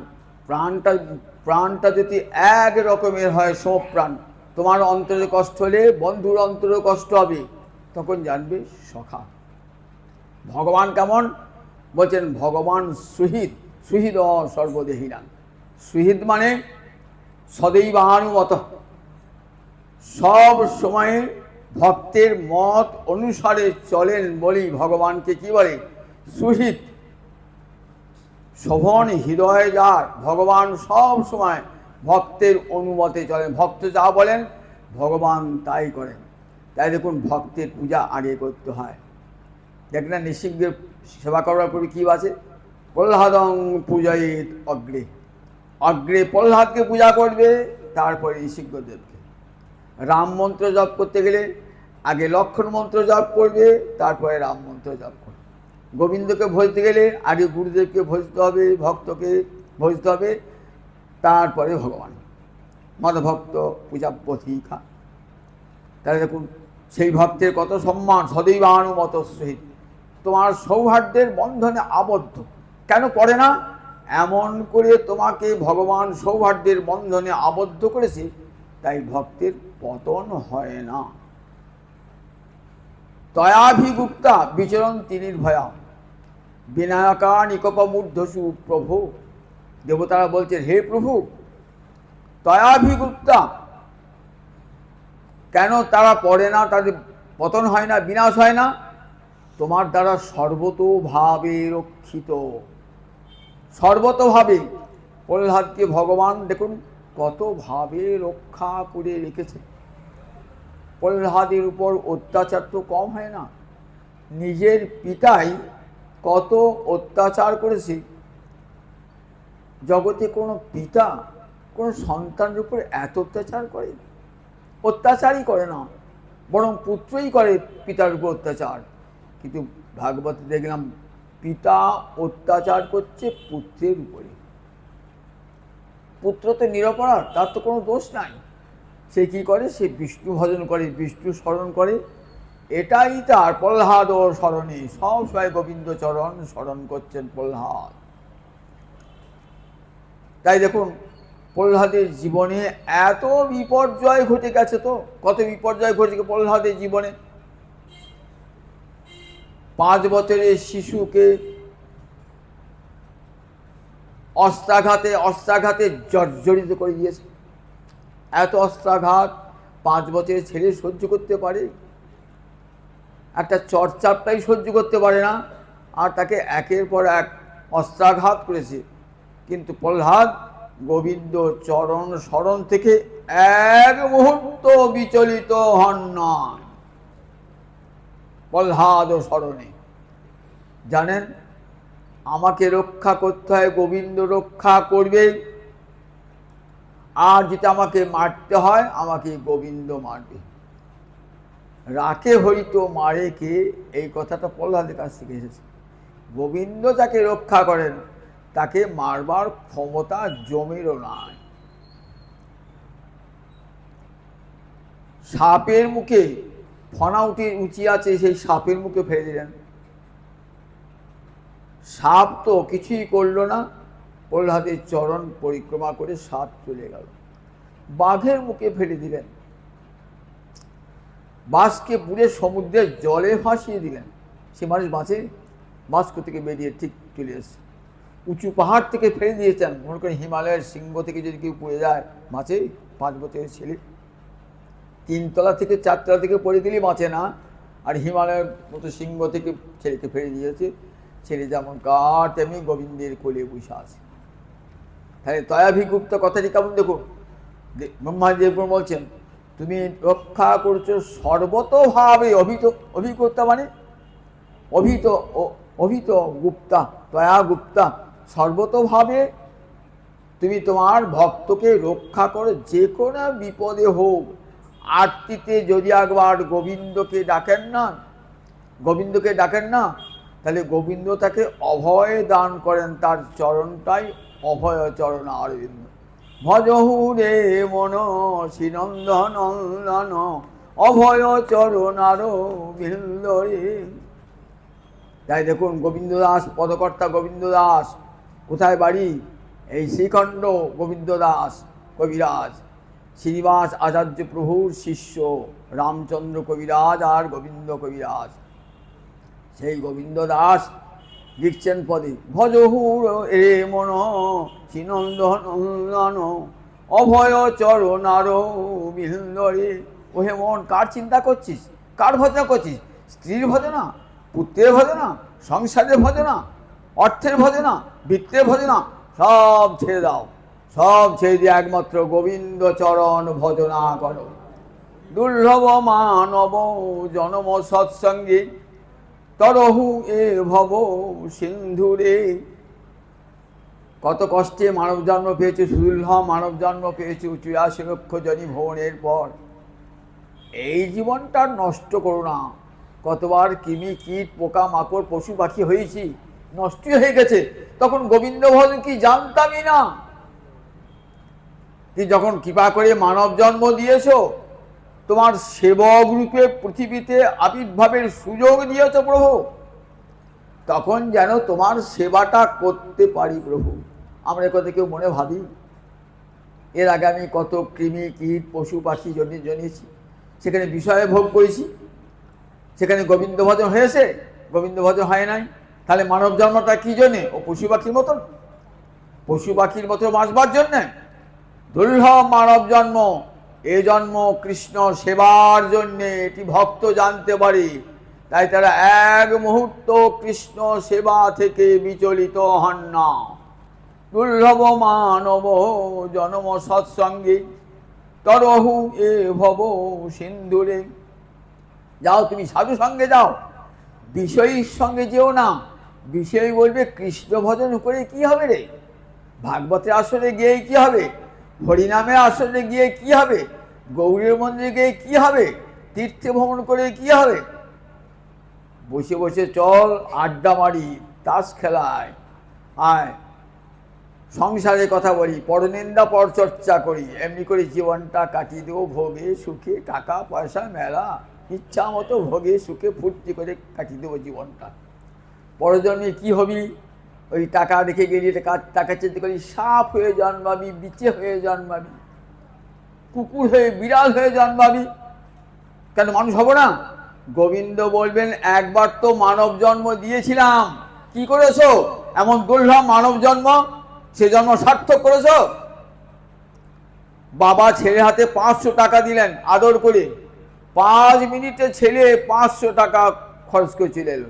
প্রাণটা যদি এক রকমের হয়, সমপ্রাণ, তোমার অন্তরে কষ্ট হলে বন্ধুর অন্তরে কষ্ট হবে, তখন জানবে সখা। ভগবান কেমন? বলছেন ভগবান সুহৃদ, সুহৃদ সর্বদেহিনাং। সুহৃদ মানে সদৈবানুমত, সব সময়ে ভক্তের মত অনুসারে চলেন বলি ভগবানকে কি বলে? সুহৃদ। শোভন হৃদয় যার, ভগবান সব সময় ভক্তের অনুমতে চলেন। ভক্ত যা বলেন ভগবান তাই করেন। তাই দেখুন, ভক্তের পূজা আগে করতে হয়। দেখেন না, নৃসিংহের সেবা করার পরে কী আছে? প্রহ্লাদং পূজয়েত অগ্রে। অগ্রে প্রহ্লাদকে পূজা করবে, তারপরে নৃসিংহদেবকে। রাম মন্ত্র জপ করতে গেলে আগে লক্ষণ মন্ত্র জপ করবে, তারপরে রাম মন্ত্র জপ করবে। গোবিন্দকে ভজতে গেলে আগে গুরুদেবকে ভজতে হবে, ভক্তকে ভজতে হবে, তারপরে ভগবান। মদভক্ত পূজা পথিকা। তাহলে দেখুন, সেই ভক্তের কত সম্মান। সদৈবানুমত সহিত, তোমার সৌহার্দ্যের বন্ধনে আবদ্ধ। কেন করে না? এমন করে তোমাকে ভগবান সৌহার্দ্যের বন্ধনে আবদ্ধ করেছে, তাই ভক্তের পতন হয় না। তয়াভিগুপ্তা বিচরণ তিনির ভয়া, বিনায়কা নিকপমূর্ধসু প্রভু। দেবতারা বলছেন, হে প্রভু, তয়াভিগুপ্তা, কেন তারা পড়ে না, তাদের পতন হয় না, বিনাশ হয় না? তোমার দ্বারা সর্বতোভাবে রক্ষিত। সর্বতোভাবে প্রহ্লাদকে ভগবান দেখুন কতভাবে রক্ষা করে রেখেছে। প্রহ্লাদের উপর অত্যাচার তো কম হয় না। নিজের পিতাই কত অত্যাচার করেছে। জগতে কোনো পিতা কোনো সন্তানের উপর এত অত্যাচার করে? অত্যাচারই করে না, বরং পুত্রই করে পিতার উপর অত্যাচার। কিন্তু ভাগবতে দেখলাম পিতা অত্যাচার করছে পুত্রের উপরে। পুত্র তো নিরপরাধ, তার তো কোনো দোষ নাই। সে কি করে? সে বিষ্ণু ভজন করে, বিষ্ণু স্মরণ করে। এটাই তার প্রহ্লাদ ও স্মরণে, সব সময় গোবিন্দ চরণ স্মরণ করছেন প্রহ্লাদ। তাই দেখুন, প্রহ্লাদের জীবনে এত বিপর্যয় ঘটে গেছে। তো কত বিপর্যয় ঘটেছে প্রহ্লাদের জীবনে। 5 বছরের শিশুকে অস্ত্রাঘাতে জর্জরিত করে দিয়েছে। এত অস্ত্রাঘাত 5 বছরের ছেলে সহ্য করতে পারে? একটা চড়চাপটাই সহ্য করতে পারে না, আর তাকে একের পর এক অস্ত্রাঘাত করেছে। কিন্তু প্রহ্লাদ গোবিন্দ চরণ স্মরণ থেকে এক মুহূর্ত বিচলিত হন না। প্রহ্লাদ স্মরণে জানেন, আমাকে রক্ষা করতে হয়, গোবিন্দ রক্ষা করবে। আর যেটা আমাকে মারতে হয়, আমাকে গোবিন্দ মারবে। রাখে হইতো মারে কে, এই কথাটা প্রহ্লাদের কাছ থেকে এসেছে। গোবিন্দ যাকে রক্ষা করেন তাকে মারবার ক্ষমতা জমেরও নাই। সাপের মুখে ফনা উঁচি আছে, সেই সাপের মুখে ফেলে দিলেন। সাপ তো কিছুই করলো না, প্রহ্লাদের চরণ পরিক্রমা করে সাপ চলে গেল। বাঘের মুখে ফেলে দিলেন, বাঁশকে পুড়ে সমুদ্রের জলে ভাসিয়ে দিলেন। সে মানুষ বাঁচে? বাঁশ থেকে বেরিয়ে ঠিক চলে এসছে। উঁচু পাহাড় থেকে ফেলে দিয়েছেন, মনে করেন হিমালয়ের শৃঙ্গ থেকে যদি কেউ পড়ে যায় বাঁচে? 5 বছরের ছেলে 3 তলা থেকে 4 তলা থেকে পড়ে গেলেই বাঁচে না, আর হিমালয়ের মতো শৃঙ্গ থেকে ছেলেকে ফেলে দিয়েছে। ছেলে যেমন কার তেমনি গোবিন্দের কোলে বসে আছে। তাহলে তয়াভিগুপ্ত কথাটি কেমন দেখুন, ব্রহ্মাদেব বলছেন তুমি রক্ষা করছো সর্বতোভাবে। অভিজ্ঞতা মানে অভিত গুপ্তা, তয়া গুপ্তা, সর্বতোভাবে তুমি তোমার ভক্তকে রক্ষা করো, যে কোনো বিপদে হোক। আরতিতে যদি একবার গোবিন্দকে ডাকেন না, তাহলে গোবিন্দ তাকে অভয় দান করেন। তার চরণটাই অভয় চরণ অরবিন্দ। ভজহু রে মন শ্রীনন্দনন্দন, অভয় চরণ অরবিন্দ রে। তাই দেখুন গোবিন্দ দাস, পদকর্তা গোবিন্দ দাস কোথায় বাড়ি? এই শ্রীখণ্ড গোবিন্দ দাস কবিরাজ, শ্রীনিবাস আচার্য প্রভুর শিষ্য রামচন্দ্র কবিরাজ আর গোবিন্দ কবিরাজ। সেই গোবিন্দ দাস লিখছেন পদে, ভজহুর এ মন শ্রীনন্দনন্দন, অভয় চরণ অরবিন্দ রে। ওহে মন, কার চিন্তা করছিস? কার ভজনা করছিস? স্ত্রীর ভজনা, পুত্রের ভজনা, সংসারের ভজনা, অর্থের ভজনা, বৃত্তের ভজনা, সব ছেড়ে দাও। সব ছেড়ে দিয়ে একমাত্র গোবিন্দ চরণ ভজনা করো। দুর্লভ মানব জনম সৎসঙ্গে, তরহু এ ভব সিন্ধুরে। কত কষ্টে মানব জন্ম পেয়েছে, সুদুর্লভ মানব জন্ম পেয়েছে 84 লক্ষ জনি ভ্রমণের পর। এই জীবনটা নষ্ট করো না। কতবার কৃমি কীট পোকা মাকড় পশু পাখি হয়েছি, নষ্টই হয়ে গেছে। তখন গোবিন্দ ভজন কি জানতামই না। কি যখন কৃপা করে মানব জন্ম দিয়েছো, তোমার সেবক রূপে পৃথিবীতে আবির্ভাবের সুযোগ দিয়েছ প্রভু, তখন যেন তোমার সেবাটা করতে পারি প্রভু। আমরা কথা কেউ মনে ভাবি? এর আগে আমি কত কৃমি কীট পশু পাখি জন্মেছি, সেখানে বিষয়ে ভোগ করেছি, সেখানে গোবিন্দ ভজন হয়েছে? গোবিন্দ ভজন হয় নাই। তাহলে মানব জন্মটা কি জন্যে? ও পশু পাখির মতন, পশু পাখির মতো বাঁচবার জন্যে? দুর্লভ মানব জন্ম, এ জন্ম কৃষ্ণ সেবার জন্যে, এটি ভক্ত জানতে পারে। তাই তারা এক মুহূর্ত কৃষ্ণ সেবা থেকে বিচলিত হন না। দুর্লভ মানব জন্ম সৎসঙ্গে, তরহু এ ভব সিন্ধুরে। যাও তুমি সাধু সঙ্গে যাও, বিষয়ীর সঙ্গে যেও না। বিষয় বলবে কৃষ্ণ ভজন করে কি হবে রে? ভাগবতের আসরে গিয়ে কি হবে? হরিনামের আসরে গিয়ে কি হবে? গৌরীর মন্দিরে গিয়ে কি হবে? তীর্থে ভ্রমণ করে কি হবে? বসে বসে চল আড্ডা মারি, তাস খেলায়, আয় সংসারের কথা বলি, পরনিন্দা পরচর্চা করি, এমনি করে জীবনটা কাটিয়ে দেবো ভোগে সুখে, টাকা পয়সা মেলা, ইচ্ছা মতো ভোগে সুখে ফুর্তি করে কাটিয়ে দেবো জীবনটা। পরজন্মে কি হবি? ওই টাকা রেখে গেলি, টাকা চেতে করি, সাপ হয়ে জন্মাবি, বিচে হয়ে জন্মাবি, কুকুর হয়ে বিড়াল হয়ে জন্মাবি। কেন মানুষ হব না? গোবিন্দ বলবেন একবার তো মানব জন্ম দিয়েছিলাম, কি করেছো? এমন দুর্লভ মানব জন্ম, সে জন্ম সার্থক করেছো? বাবা ছেলের হাতে 500 টাকা দিলেন আদর করে, 5 মিনিটে ছেলে 500 টাকা খরচ করে চলে এলো।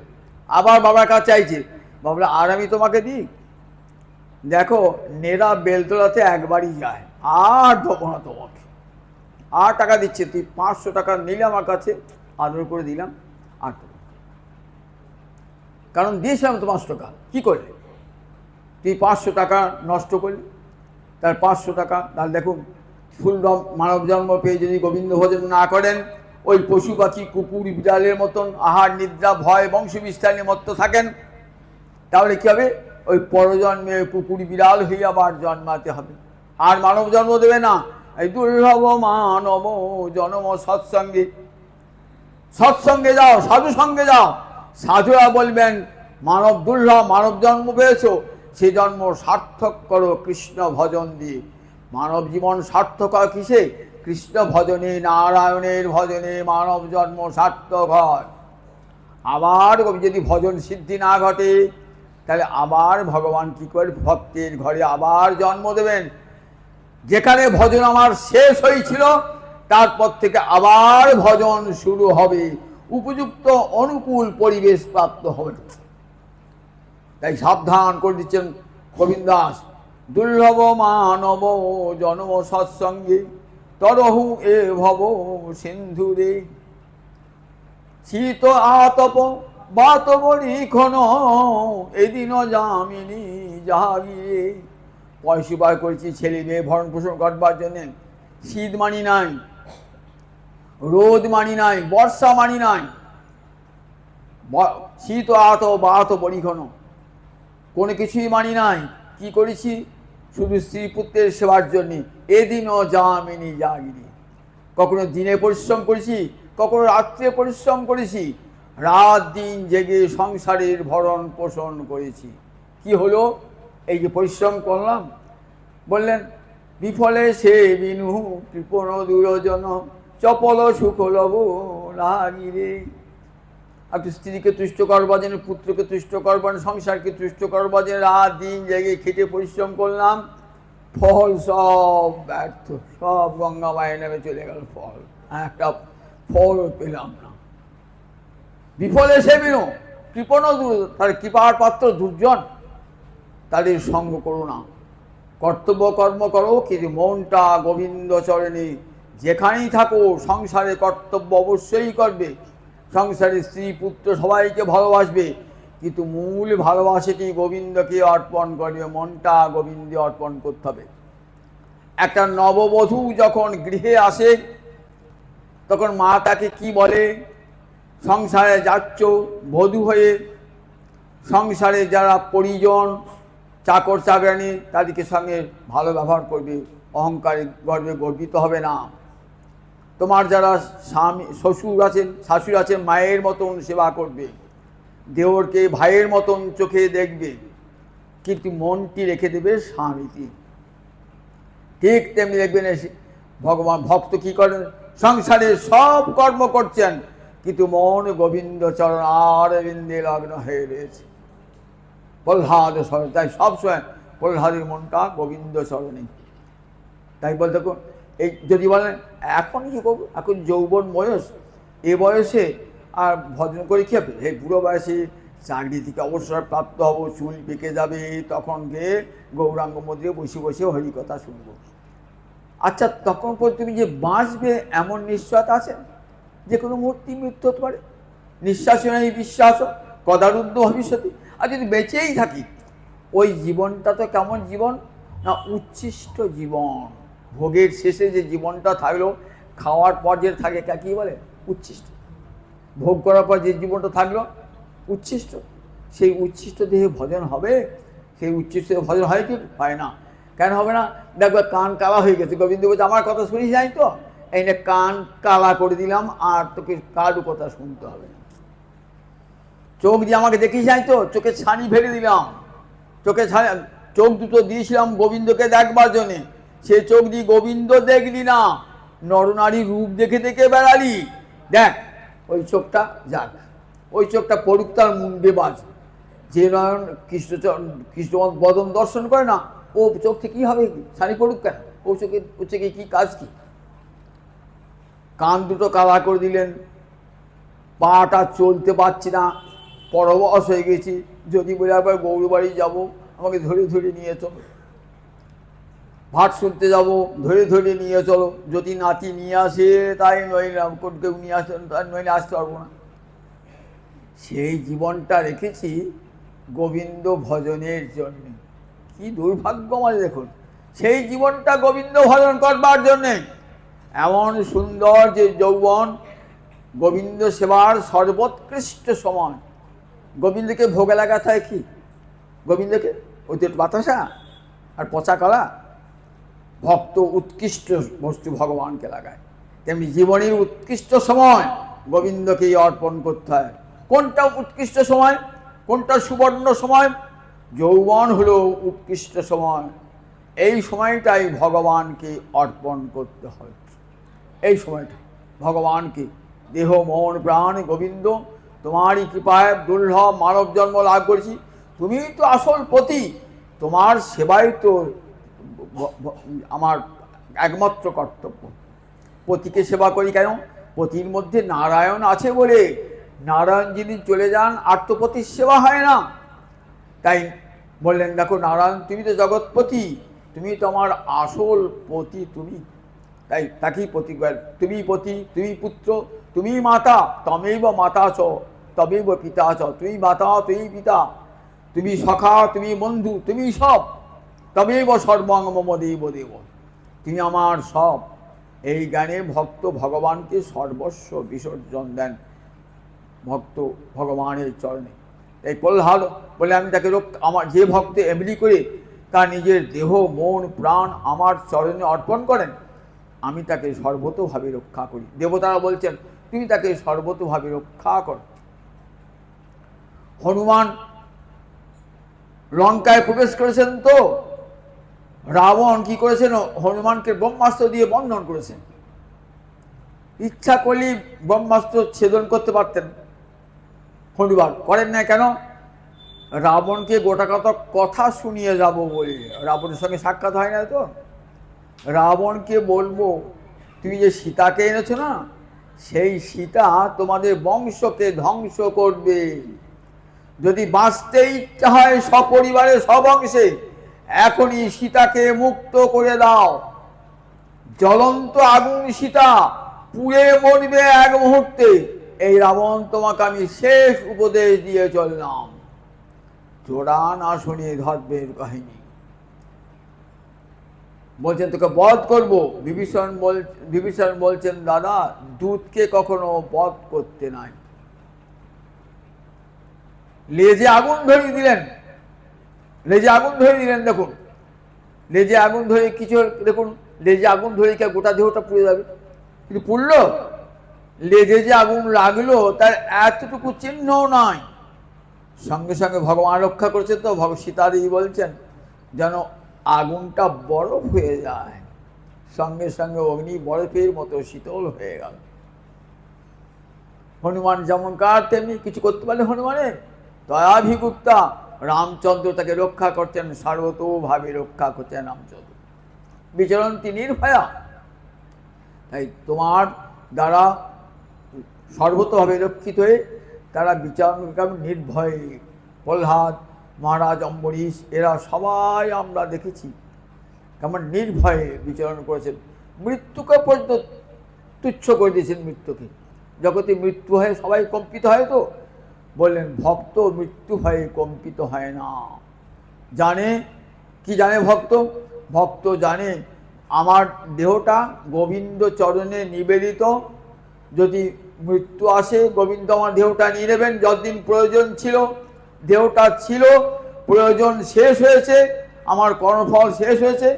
আবার বাবার কাছে চাইছে, বাবা আর আমি তোমাকে দিই? দেখো নেড়া বেলতলাতে একবারই যায়, আর দেবো না তোমাকে। আর টাকা দিচ্ছে, তুই 500 টাকা নিলে আমার কাছে, আদর করে দিলাম, আর কারণ দিয়েছিলাম তো 5 টাকা, কী করলে? তুই 500 টাকা নষ্ট করলি, তার 500 টাকা। তাহলে দেখুন ফুল মানব জন্ম পেয়ে যদি গোবিন্দ ভজন না করেন, ওই পশু পাখি কুকুর বিড়ালের মতন আহার নিদ্রা ভয় বংশ বিস্তারের মতো থাকেন, তাহলে কী হবে? ওই পরজন্মে কুকুর বিড়াল হয়ে আবার জন্মাতে হবে, আর মানব জন্ম দেবে না। এই দুর্লভ মানব জন্ম সৎসঙ্গে, সৎসঙ্গে যাও, সাধু সঙ্গে যাও। সাধুরা বলবেন মানব দুর্লভ, মানব জন্ম পেয়েছো, সে জন্ম সার্থক করো কৃষ্ণ ভজন দিয়ে। মানব জীবন সার্থক হয় কিসে? কৃষ্ণ ভজনে, নারায়ণের ভজনে মানব জন্ম সার্থক হয়। আবার যদি ভজন সিদ্ধি না ঘটে তাহলে আবার ভগবান কি করে ভক্তের ঘরে আবার জন্ম দেবেন। যেখানে ভজন আমার শেষ হয়েছিল তারপর থেকে আবার ভজন শুরু হবে, উপযুক্ত অনুকূল পরিবেশ প্রাপ্ত হবে। তাই সাবধান করে দিচ্ছেন গোবিন্দ দাস, দুর্লভ মানব জন্ম সৎসঙ্গে তরহু এ ভব সিন্ধুরে। শীত আতপ বাত বলিখন এদিন যামিনী জাগিরে। পয়সা বার করেছি ছেলে মেয়ে ভরণ পোষণ করবার জন্যে। শীত মানি নাই, রোদ মানি নাই, বর্ষা মানি নাই, শীত আত বাত বলিখন কোনো কিছুই মানি নাই। কি করেছি? শুধু স্ত্রী পুত্রের সেবার জন্যে এদিনও যামিনী জাগিরে। কখনো দিনে পরিশ্রম করেছি, কখনো রাত্রে পরিশ্রম করেছি, রাত দিন জেগে সংসারের ভরণ পোষণ করেছি। কি হলো? এই যে পরিশ্রম করলাম, বললেন বিফলে সে বিনু কৃপণ দুরজন চপল সুখ লব লাগিরে। আপনি স্ত্রীকে তুষ্ট করবার জন্য, পুত্রকে তুষ্ট করবার, সংসারকে তুষ্ট করবার জন্য রাত দিন জেগে খেটে পরিশ্রম করলাম, ফল সব ব্যর্থ, সব গঙ্গা মায়ের নামে চলে গেল ফল, একটা ফল পেলাম না। বিফলে সে বিনু কৃপণ দুর্জন, তার কৃপার পাত্র দুর্জন, তাদের সঙ্গ করো না। কর্তব্য কর্ম করো, কিন্তু মনটা গোবিন্দ চরণে। যেখানেই থাকো সংসারে কর্তব্য অবশ্যই করবে, সংসারে স্ত্রী পুত্র সবাইকে ভালোবাসবে, কিন্তু মূল ভালোবাসাটি গোবিন্দকে অর্পণ করবে, মনটা গোবিন্দে অর্পণ করতে হবে। একটা নববধূ যখন গৃহে আসে তখন মা তাকে কি বলে? সংসারে যাচ্ছ বধূ হয়ে, সংসারে যারা পরিজন চাকর চাকরানি তাদেরকে সঙ্গে ভালো ব্যবহার করবে, অহংকারে গর্বে গর্বিত হবে না। তোমার যারা স্বামী শ্বশুর আছেন শাশুড়ি আছেন মায়ের মতন সেবা করবে, দেওরকে ভাইয়ের মতন চোখে দেখবে, কিন্তু মনটি রেখে দেবে স্বামীকে। ঠিক তেমনি দেখবেন ভগবান ভক্ত কি করেন? সংসারে সব কর্ম করছেন কিন্তু মন গোবিন্দ চরণ আরবিন্দে লগ্ন হয়ে রয়েছে। প্রহ্লাদ স্মরণ, তাই সবসময় প্রহ্লাদের মনটা গোবিন্দ চরণে। তাই বলতে এই যদি বলেন এখন কি করবো, এখন যৌবন বয়স, এ বয়সে আর ভজন করে কি হবে? এই বুড়ো বয়সে চাকরি থেকে অবসর প্রাপ্ত হব, চুল পেকে যাবে, তখন গিয়ে গৌরাঙ্গ মন্দিরে বসে বসে হরিকথা শুনবো। আচ্ছা, তখন পর তুমি যে বাঁচবে এমন নিশ্চয়তা আছে? যে কোনো মুহূর্তে মৃত্যু হতে পারে। নিঃশ্বাস নেই বিশ্বাস কদারুদ্ধ ভবিষ্যতে। আর যদি বেঁচেই থাকি, ওই জীবনটা তো কেমন জীবন না? উচ্ছিষ্ট জীবন। ভোগের শেষে যে জীবনটা থাকলো, খাওয়ার পর যে থাকে কী বলে? উচ্ছিষ্ট। ভোগ করার পর যে জীবনটা থাকলো উচ্ছিষ্ট, সেই উচ্ছিষ্ট দেহে ভজন হবে? সেই উচ্ছিষ্ট ভজন হয় কি? হয় না। কেন হবে না? দেখবে কান কালা হয়ে গেছে, গোবিন্দ বলছে আমার কথা শুনিস যাই তো, এই না কান কালা করে দিলাম, আর তোকে কারো কথা শুনতে হবে না। চোখ দিয়ে আমাকে দেখিস যাই তো, চোখে ছানি ফেলে দিলাম, চোখে ছানি, চোখ দুটো দিয়েছিলাম গোবিন্দকে দেখবার জন্যে, সে চোখ দিয়ে গোবিন্দ দেখলি না, নরনারী রূপ দেখে দেখে বেড়ালি। দেখ ওই চোখটা যাক, ওই চোখটা পড়ুক তার মুন্ডে বাজ। যে নয়ন কৃষ্ণ বদন দর্শন করে না, ও চোখ থেকে কী হবে? ছানি পড়ুক কেন? ও চোখে কী কাজ কি? কান দুটো কালা করে দিলেন, পাটা চলতে পারছি না, পরবশ হয়ে গেছি, যদি বলে একবার গৌরবাড়ি যাবো, আমাকে ধরে ধরে নিয়ে চলো, ভাট শুনতে যাবো, ধরে ধরে নিয়ে চলো, যদি নাতি নিয়ে আসে তাই, নইলে কেউ নিয়ে আসতে, নইলে আসতে পারবো না। সেই জীবনটা রেখেছি গোবিন্দ ভজনের জন্য। কি দুর্ভাগ্য আমাদের দেখুন, সেই জীবনটা গোবিন্দ ভজন করবার জন্যে। এমন সুন্দর যে যৌবন, গোবিন্দ সেবার সর্বোৎকৃষ্ট সময়। গোবিন্দকে ভোগে লাগাতে হয় কি? গোবিন্দকে ওই তো বাতাসা আর পচা কলা, ভক্ত উৎকৃষ্ট বস্তু ভগবানকে লাগায়, তেমনি জীবনের উৎকৃষ্ট সময় গোবিন্দকেই অর্পণ করতে হয়। কোনটা উৎকৃষ্ট সময়, কোনটা সুবর্ণ সময়? যৌবন হলো উৎকৃষ্ট সময়। এই সময়টাই ভগবানকে অর্পণ করতে হয়। এই সময়টা ভগবানকে দেহ মন প্রাণ গোবিন্দ তোমারই কৃপায় দুর্লভ মানব জন্ম লাভ করেছি, তুমি তো আসল পতি, তোমার সেবাই তো আমার একমাত্র কর্তব্য। পতিকে সেবা করি কেন? পতির মধ্যে নারায়ণ আছে বলে। নারায়ণ যিনি চলে যান আর তো পতির সেবা হয় না। তাই বললেন, দেখো নারায়ণ তুমি তো জগৎপতি, তুমি তো আমার আসল পতি তুমি। তাই তাকেই পতি, তুমি পতি, তুমি পুত্র, তুমি মাতা, তমেব মাতা চ তবেব পিতা চ, তুমি মাতা তুমি পিতা, তুমি সখা তুমি বন্ধু, তুমি সব, তবেব সর্বং মম দেব দেব, তুমি আমার সব। এই জ্ঞানে ভক্ত ভগবানকে সর্বস্ব বিসর্জন দেন, ভক্ত ভগবানের চরণে। এই প্রহ্লাদ বলে, আমি তাকে আমার যে ভক্ত এমনি করে তার নিজের দেহ মন প্রাণ আমার চরণে অর্পণ করেন, আমি তাকে সর্বতোভাবে রক্ষা করি। দেবতারা বলছেন তুমি তাকে সর্বতোভাবে রক্ষা কর। হনুমান লঙ্কায় প্রবেশ করেছেন, তো রাবণ কি করেছেন? হনুমানকে ব্রহ্মাস্ত্র দিয়ে বন্ধন করেছেন। ইচ্ছা করলেই ব্রহ্মাস্ত্র ছেদন করতে পারতেন, হনুমান করেন না কেন? রাবণকে গোটা কথা শুনিয়ে যাব বলে। রাবণের সঙ্গে সাক্ষাৎ হয় না তো। রাবণকে বলবো, তুমি যে সীতাকে এনেছো না, সেই সীতা তোমাদের বংশকে ধ্বংস করবে। যদি বাঁচতে ইচ্ছা হয় সপরিবারে সবংশে, এখনই সীতাকে মুক্ত করে দাও। জ্বলন্ত আগুন সীতা, পুড়ে মরবে এক মুহূর্তে। এই রাবণ তোমাকে আমি শেষ উপদেশ দিয়ে চললাম। জোড়া না শুনিয়ে ধর্মের কাহিনী বলছেন তোকে বধ করব। বিভীষণ বলছেন, দাদা দূতকে কখনো বধ করতে নাই। লেজে আগুন ধরিয়ে দিলেন, লেজে আগুন ধরিয়ে দিলেন। দেখুন লেজে আগুন ধরে কিছু, দেখুন লেজে আগুন ধরে কে গোটা দেহটা পুড়ে যাবে, কিন্তু পুড়ল। লেজে যে আগুন লাগলো তার এতটুকু চিহ্নও নাই। সঙ্গে সঙ্গে ভগবান রক্ষা করেছে। তো সীতাদেবী বলছেন যেন আগুনটা বরফ হয়ে যায়, সঙ্গে সঙ্গে অগ্নি বরফের মতো শীতল হয়ে গেল। হনুমান যেমনকার তেমনি কিছু করতে পারলে হনুমানের দয়াভিগুপ্তা। রামচন্দ্র তাকে রক্ষা করছেন, সর্বতোভাবে রক্ষা করছেন রামচন্দ্র। বিচরন্তি নির্ভয়া। তাই তোমার দ্বারা সর্বতোভাবে রক্ষিত হয়ে তারা বিচরণ নির্ভয়ে। প্রহ্লাদ, মহারাজ অম্বরীশ, এরা সবাই আমরা দেখেছি কেমন নির্ভয়ে বিচরণ করেছেন। মৃত্যুকে পর্যন্ত তুচ্ছ করে দিয়েছেন। মৃত্যুকে, জগতে মৃত্যু হয়ে সবাই কম্পিত হয়, তো বললেন ভক্ত মৃত্যু হয়ে কম্পিত হয় না। জানে কি জানে ভক্ত? ভক্ত জানে আমার দেহটা গোবিন্দ চরণে নিবেদিত। যদি মৃত্যু আসে, গোবিন্দ আমার দেহটা নিয়ে নেবেন। যতদিন প্রয়োজন ছিল দেহটা ছিল, প্রয়োজন শেষ হয়েছে, আমার কর্মফল শেষ হয়েছে,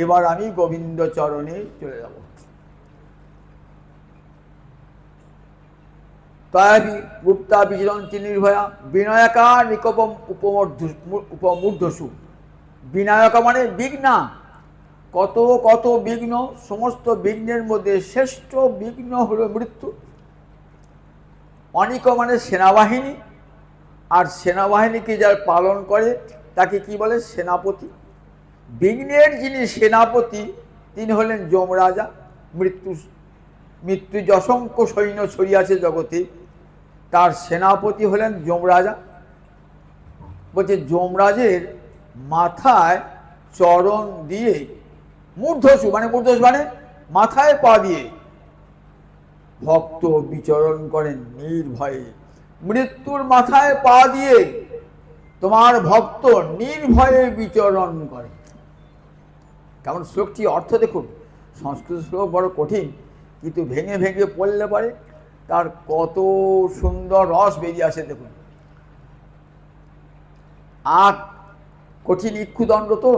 এবার আমি গোবিন্দ চরণে চলে যাব। তাই গুপ্তা বিচরন্তি নির্ভয়া বিনায়কা নিকপম উপমূর্ধসু। বিনায়কা মানে বিঘ্না। কত কত বিঘ্ন, সমস্ত বিঘ্নের মধ্যে শ্রেষ্ঠ বিঘ্ন হলো মৃত্যু। অনিক মানে সেনাবাহিনী, আর সেনাবাহিনীকে যার পালন করে তাকে কি বলে? সেনাপতি। বিঘ্নের যিনি সেনাপতি তিনি হলেন যমরাজা। মৃত্যু অসংখ্য সৈন্য ছড়িয়াছে জগতে, তার সেনাপতি হলেন যমরাজা। বলছে যমরাজের মাথায় চরণ দিয়ে, মূর্ধসু মানে মাথায় পা দিয়ে ভক্ত বিচরণ করেন নির্ভয়ে। মৃত্যুর মাথায় পা দিয়ে তোমার ভক্ত নির্ভয়ে বিচরণ করে। কেমন শ্লোকটি অর্থ দেখুন। সংস্কৃত শ্লোক বড় কঠিন, কিন্তু ভেঙে ভেঙে পড়লে পরে তার কত সুন্দর রস বেরিয়ে আসে। দেখুন, আর কঠিন ইক্ষুদণ্ড তো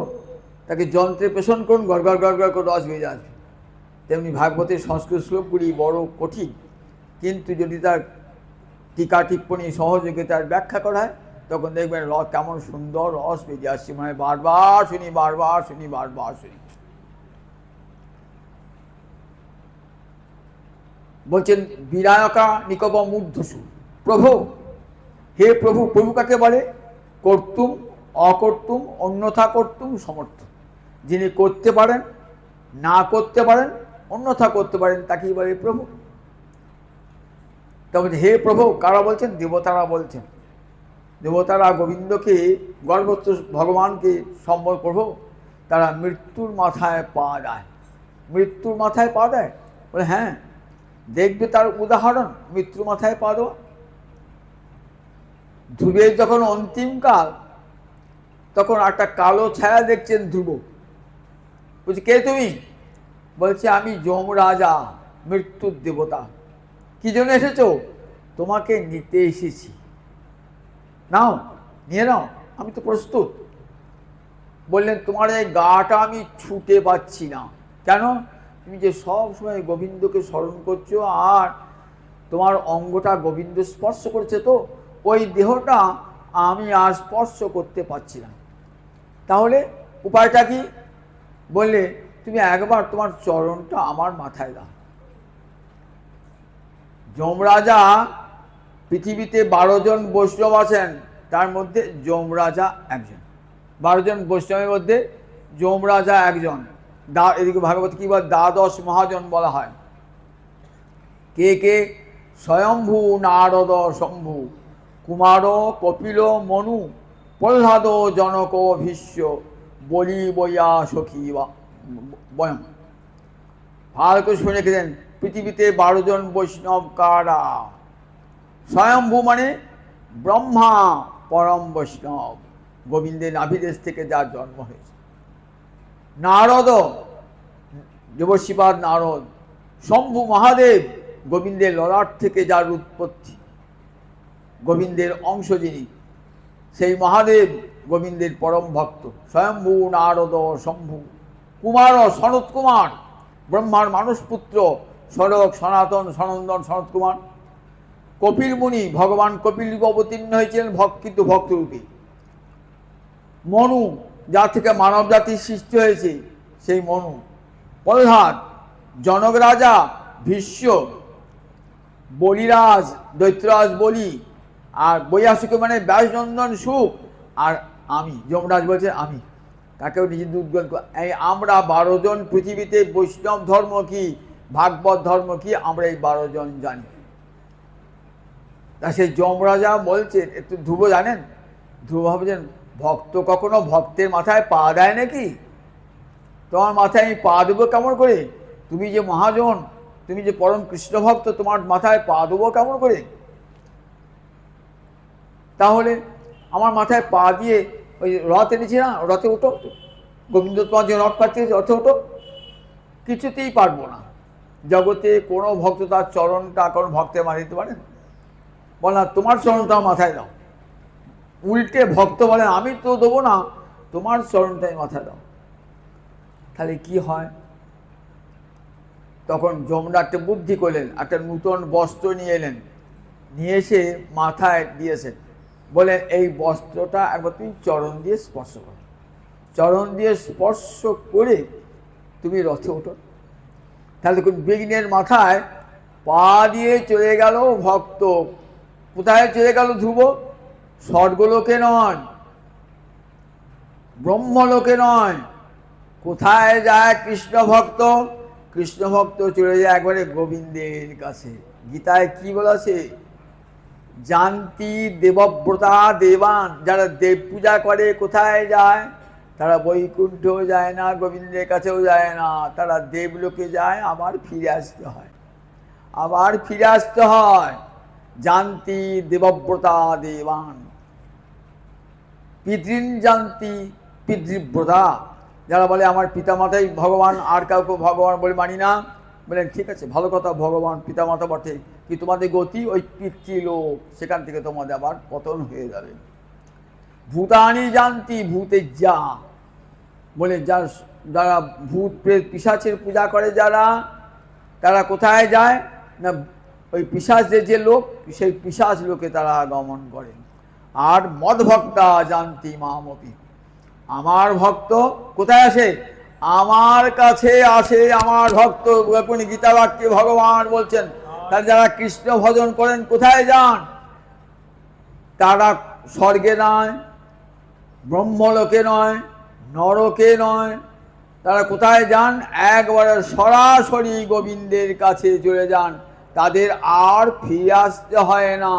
তাকে যন্ত্রে পেষণ করুন, গড় গড় গড় গড় করে রস বেরিয়ে আসবে। তেমনি ভাগবতের সংস্কৃত শ্লোকগুলি বড় কঠিন, কিন্তু যদি তার টিকা টিপ্পণী সহযোগে তার ব্যাখ্যা করা হয়, তখন দেখবেন রস কেমন সুন্দর রস বেরিয়ে আসছে, মানে বারবার শুনি বারবার শুনি বারবার শুনি। বলছেন বিনায়কা নিকব মূর্ধসু, প্রভু, হে প্রভু। প্রভু কাকে বলে? কর্তুম, অকর্তুম, অন্যথা কর্তুম, সমর্থ। যিনি করতে পারেন, না করতে পারেন, অন্যথা করতে পারেন, তাকেই বলে প্রভু। তবে হে প্রভু কারা বলছেন? দেবতারা বলছেন। দেবতারা গোবিন্দকে, গর্ভস্থ ভগবানকে সম্বল প্রভু, তারা মৃত্যুর মাথায় পা দেয়। মৃত্যুর মাথায় পা দেয়? বলে হ্যাঁ, দেখবে তার উদাহরণ, মৃত্যুর মাথায় পা দেওয়া। ধ্রুবের যখন অন্তিমকাল, তখন একটা কালো ছায়া দেখছেন ধ্রুব। বলছে কে তুমি? বলছে আমি যমরাজা, মৃত্যুর দেবতা। কি জন্য এসেছো? তোমাকে নিতে এসেছি, নাও, নিয়ে নাও, আমি তো প্রস্তুত। বললেন তোমার এই গাটা আমি ছুটে পাচ্ছি না। কেন? তুমি যে সব সময় গোবিন্দকে স্মরণ করছো, আর তোমার অঙ্গটা গোবিন্দ স্পর্শ করছে, তো ওই দেহটা আমি আর স্পর্শ করতে পারছি না। তাহলে উপায়টা কি? বললে তুমি একবার তোমার চরণটা আমার মাথায় দাও। যমরাজা, পৃথিবীতে 12 জন বৈষ্ণব আছেন, তার মধ্যে যমরাজা একজন। 12 জন বৈষ্ণবের মধ্যে যমরাজা একজন। এদিকে ভাগবত কি বলে? দ্বাদশ মহাজন বলা হয়। কে কে? স্বয়ম্ভু, নারদ, শম্ভু, কুমার, কপিল, মনু, প্রহ্লাদ, জনক, ভীষ্ম, বলি, বইয়া, সখী বয়ম। ভালো করে শুনে রেখেছেন, পৃথিবীতে 12 জন বৈষ্ণব কারা? স্বয়ম্ভু মানে ব্রহ্মা, পরম বৈষ্ণব, গোবিন্দের নাভিদেশ থেকে যার জন্ম হয়েছে। নারদ, দেবশ্রীপাদ নারদ। শম্ভু মহাদেব, গোবিন্দের ললাট থেকে যার উৎপত্তি, গোবিন্দের অংশ যিনি, সেই মহাদেব গোবিন্দের পরম ভক্ত। স্বয়ম্ভু, নারদ, শম্ভু। কুমার, সনত কুমার, ব্রহ্মার মানসপুত্র, সড়ক, সনাতন, সনন্দন, সনত কুমার। কপিল মুনি, ভগবান কপিল রূপে অবতীর্ণ হয়েছিলেন কিন্তু ভক্তরূপে। মনু, যার থেকে মানব জাতির সৃষ্টি হয়েছে, সেই মনু। প্রহ্লাদ, জনক রাজা, ভীষ্ম, বলিরাজ, দৈত্যরাজ বলি, আর বৈয়াসুক মানে ব্যাসনন্দন সুখ, আর আমি। যমরাজ বলছে আমি, তাকেও নিজেদের উদ্গল। এই আমরা 12 জন পৃথিবীতে বৈষ্ণব ধর্ম কি, ভাগবত ধর্ম কি, আমরা এই 12 জন জানি। তা সেই যমরাজা বলছে, একটু ধ্রুব জানেন? ধ্রুব ভাবছেন ভক্ত কখনো ভক্তের মাথায় পা দেয় নাকি? তোমার মাথায় আমি পা দেবো কেমন করে? তুমি যে মহাজন, তুমি যে পরম কৃষ্ণ ভক্ত, তোমার মাথায় পা দেবো কেমন করে? তাহলে আমার মাথায় পা দিয়ে ওই রথ এনেছি না, রথে উঠো, গোবিন্দ তোমার যে রথ পাঠিয়েছে, রথে উঠো। কিছুতেই পারবো না। জগতে কোনো ভক্ত তার চরণটা কোনো ভক্তের মাথায় দিতে পারেন? বল না, তোমার চরণটা মাথায় দাও। উল্টে ভক্ত বলেন আমি তো দেবো না, তোমার চরণটাই মাথায় দাও। তাহলে কি হয়? তখন যমরা একটা বুদ্ধি করলেন, একটা নূতন বস্ত্র নিয়ে এলেন, নিয়ে এসে মাথায় দিয়েছেন। বলেন এই বস্ত্রটা একবার তুমি চরণ দিয়ে স্পর্শ করো, চরণ দিয়ে স্পর্শ করে তুমি রথে ওঠো। তাহলে দেখুন বিঘ্নের মাথায় পা দিয়ে চলে গেল ভক্ত। কোথায় চলে গেল ধ্রুব? স্বর্গলোকে নয়, ব্রহ্মলোকে নয়। কোথায় যায় কৃষ্ণ ভক্ত? কৃষ্ণ ভক্ত চলে যায় একবারে গোবিন্দের কাছে। গীতায় কি বলেছে? জানতি দেবব্রতা দেবান, যারা দেব পূজা করে কোথায় যায়? তারা বৈকুণ্ঠও যায় না, গোবিন্দের কাছেও যায় না, তারা দেবলোকে যায়, আবার ফিরে আসতে হয়, আবার ফিরে আসতে হয়। জানতি দেবব্রতা দেবান, পিতৃন জানতি পিতৃব্রতা। যারা বলে আমার পিতামাতাই ভগবান, আর কাউকে ভগবান বলে মানি না, বলেন ঠিক আছে, ভালো কথা, ভগবান পিতামাতা বটে, কি তোমাদের গতি ওই পিতৃলোক, সেখান থেকে তোমাদের আবার পতন হয়ে যাবে। ভূতানি জানতি ভূতে যা, বলে যারা ভূত প্রেত পিশাচের পূজা করে যারা, তারা কোথায় যায় না ওই পিশাচদের যে লোক, সেই পিশাচ লোকে তারা গমন করে। আর মদভক্তা জানতি মামপি, আমার ভক্ত কোথায় আসে? আমার কাছে আসে আমার ভক্ত। এখন গীতা বাক্যে ভগবান বলছেন, তারা যারা কৃষ্ণ ভজন করেন কোথায় যান? তারা স্বর্গে নয়, ব্রহ্মলোকে নয়, নরকে নয়, তারা কোথায় যান? একবারে সরাসরি গোবিন্দের কাছে চলে যান, তাদের আর ফিরে আসতে হয় না।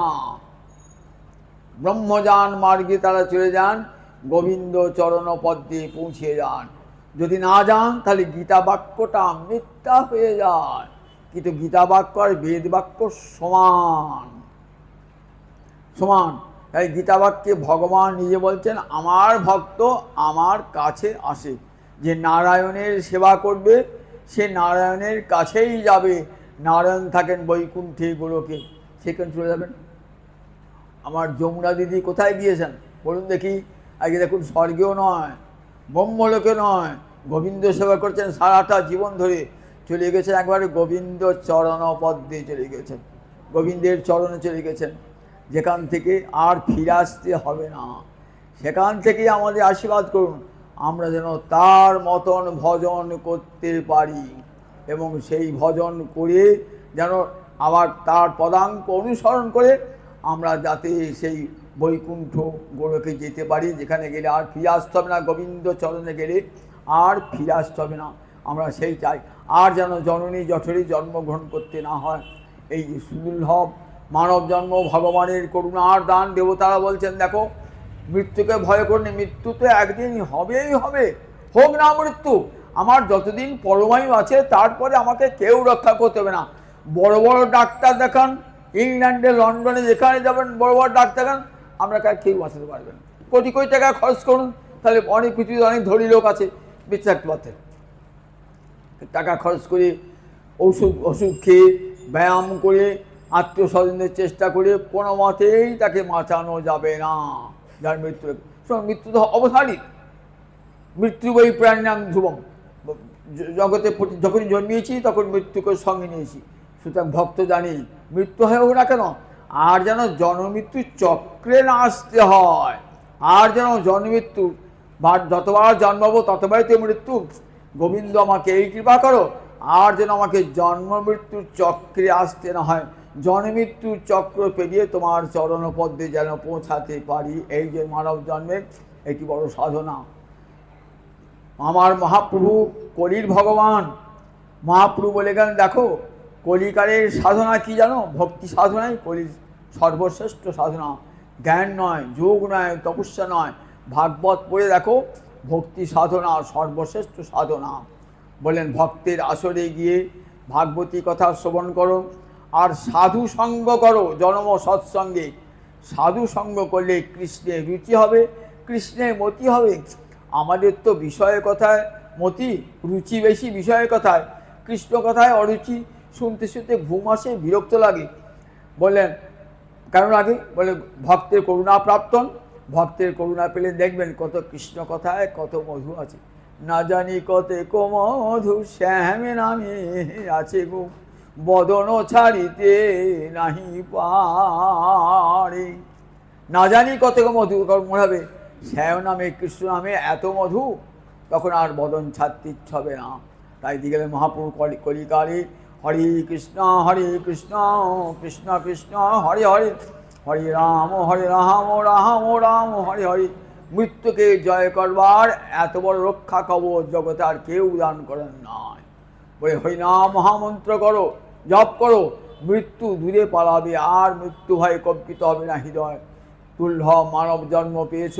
ব্রহ্মযান মার্গে তারা চলে যান, গোবিন্দ চরণ পদ্মে পৌঁছে যান। যদি না যান তাহলে গীতা বাক্যটা মিথ্যা হয়ে যায়। কিন্তু গীতা বাক্য আর বেদ বাক্য সমান সমান। তাই গীতা বাক্যে ভগবান নিজে বলছেন, আমার ভক্ত আমার কাছে আসে। যে নারায়ণের সেবা করবে সে নারায়ণের কাছেই যাবে। নারায়ণ থাকেন বৈকুণ্ঠে গোলকে, সেখানে চলে যাবেন। আমার যমুনা দিদি কোথায় গিয়েছেন বলুন দেখি? আগে দেখুন, স্বর্গেও নয়, ব্রহ্মলোকে নয়, গোবিন্দ সেবা করছেন সারাটা জীবন ধরে। চলে গেছেন একবারে গোবিন্দ চরণ পদ্মে চলে গেছেন, গোবিন্দের চরণে চলে গেছেন, যেখান থেকে আর ফিরে আসতে হবে না। সেখান থেকেই আমাদের আশীর্বাদ করুন, আমরা যেন তার মতন ভজন করতে পারি, এবং সেই ভজন করে যেন আবার তার পদাঙ্ক অনুসরণ করে আমরা যাতে সেই বৈকুণ্ঠ গোলকে যেতে পারি, যেখানে গেলে আর ফিরে আসতে হবে না। গোবিন্দ চরণে গেলে আর ফিরে আসতে হবে না, আমরা সেই চাই। আর যেন জননী জঠরে জন্মগ্রহণ করতে না হয়। এই সুদুর্লভ মানব জন্ম ভগবানের করুণার দান। দেবতারা বলছেন, দেখো মৃত্যুকে ভয় করুন, মৃত্যু তো একদিন হবেই হবে, হোক না মৃত্যু, আমার যতদিন পরমায়ু আছে তারপরে আমাকে কেউ রক্ষা করতে হবে না। বড় বড় ডাক্তার দেখান, ইংল্যান্ডে লন্ডনে যেখানে যাবেন বড় বড় ডাক্তার দেখান, আমরা কেউ বাঁচাতে পারবেন। কোটি কোটি টাকা খরচ করুন, তাহলে অনেক পৃথিবীতে অনেক ধনী লোক আছে বেঁচে থাকতে পারতেন। টাকা খরচ করে ওষুধ খেয়ে ব্যায়াম করে আত্মীয় স্বজনদের চেষ্টা করে কোনো মতেই তাকে বাঁচানো যাবে না। যার মৃত্যু তো অবধারিত, মৃত্যু বই প্রাণীনাম ধ্রুবম। জগতে যখনই জন্মিয়েছি তখন মৃত্যুকে সঙ্গে নিয়েছি। সুতরাং ভক্ত জানি মৃত্যু হয় হোক না কেন, আর যেন জন্মমৃত্যু চক্রে না আসতে হয়। আর যেন জন্মমৃত্যু যতবার জন্মাবো ততবারই তো মৃত্যু। গোবিন্দ আমাকে এই কৃপা করো, আর যেন আমাকে জন্ম মৃত্যুর চক্রে আসতে না হয়। জন্মমৃত্যুর চক্র পেরিয়ে তোমার চরণপদ্মে যেন পৌঁছাতে পারি, এই যে মানব জন্মের একটি বড় সাধনা। আমার মহাপ্রভু কলির ভগবান, মহাপ্রভু বলে গেলেন, দেখো কলিকালের সাধনা কি জানো? ভক্তি সাধনাই কলির সর্বশ্রেষ্ঠ সাধনা। জ্ঞান নয়, যোগ নয়, তপস্যা নয়, ভাগবত পড়ে দেখো, ভক্তি সাধনা সর্বশ্রেষ্ঠ সাধনা। বলেন ভক্তের আসরে গিয়ে ভাগবতী কথা শ্রবণ করো, আর সাধু সঙ্গ করো। জন্ম সৎসঙ্গে সাধু সঙ্গ করলে কৃষ্ণের রুচি হবে, কৃষ্ণের মতি হবে। আমাদের তো বিষয়ের কথায় মতি, রুচি বেশি বিষয়ের কথায়, কৃষ্ণ কথায় অরুচি। শুনতে শুনতে ঘুম আসে, বিরক্ত লাগে। বললেন কেন লাগে? বলে ভক্তের করুণা প্রাপ্তন। ভক্তের করুণা পেলে দেখবেন কত কৃষ্ণ কথায় কত মধু আছে। না জানি কতে কো মধু শ্যামে নামে আছে গো, বদন ছাড়িতে নাহি পারে। না জানি কত মধু, মনে হবে শ্যাম নামে কৃষ্ণ নামে এত মধু, তখন আর বদন ছাড়তে ইচ্ছে হবে না। তাই দিয়ে গেলে মহাপ্রভু কলিকালে হরে কৃষ্ণ কৃষ্ণ কৃষ্ণ হরে হরে, হরে রাম রাম রাম হরে হরে। মৃত্যুকে জয় করবার এত বড় রক্ষা কবচ জগতে আর কেউ দান করেন নাই। বলে হরিনাম মহামন্ত্র করো, জপ করো, মৃত্যু দূরে পালাবে, আর মৃত্যু ভয়ে কম্পিত হবে না হৃদয়। দুর্লভ মানব জন্ম পেয়েছ,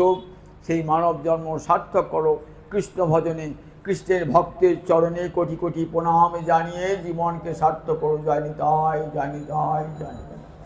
সেই মানব জন্ম সার্থক করো কৃষ্ণ ভজনে। কৃষ্ণের ভক্তের চরণে কোটি কোটি প্রণাম জানিয়ে জীবনকে সার্থক করো। জয় নিতাই, জয় নিতাই, জয় নিতাই।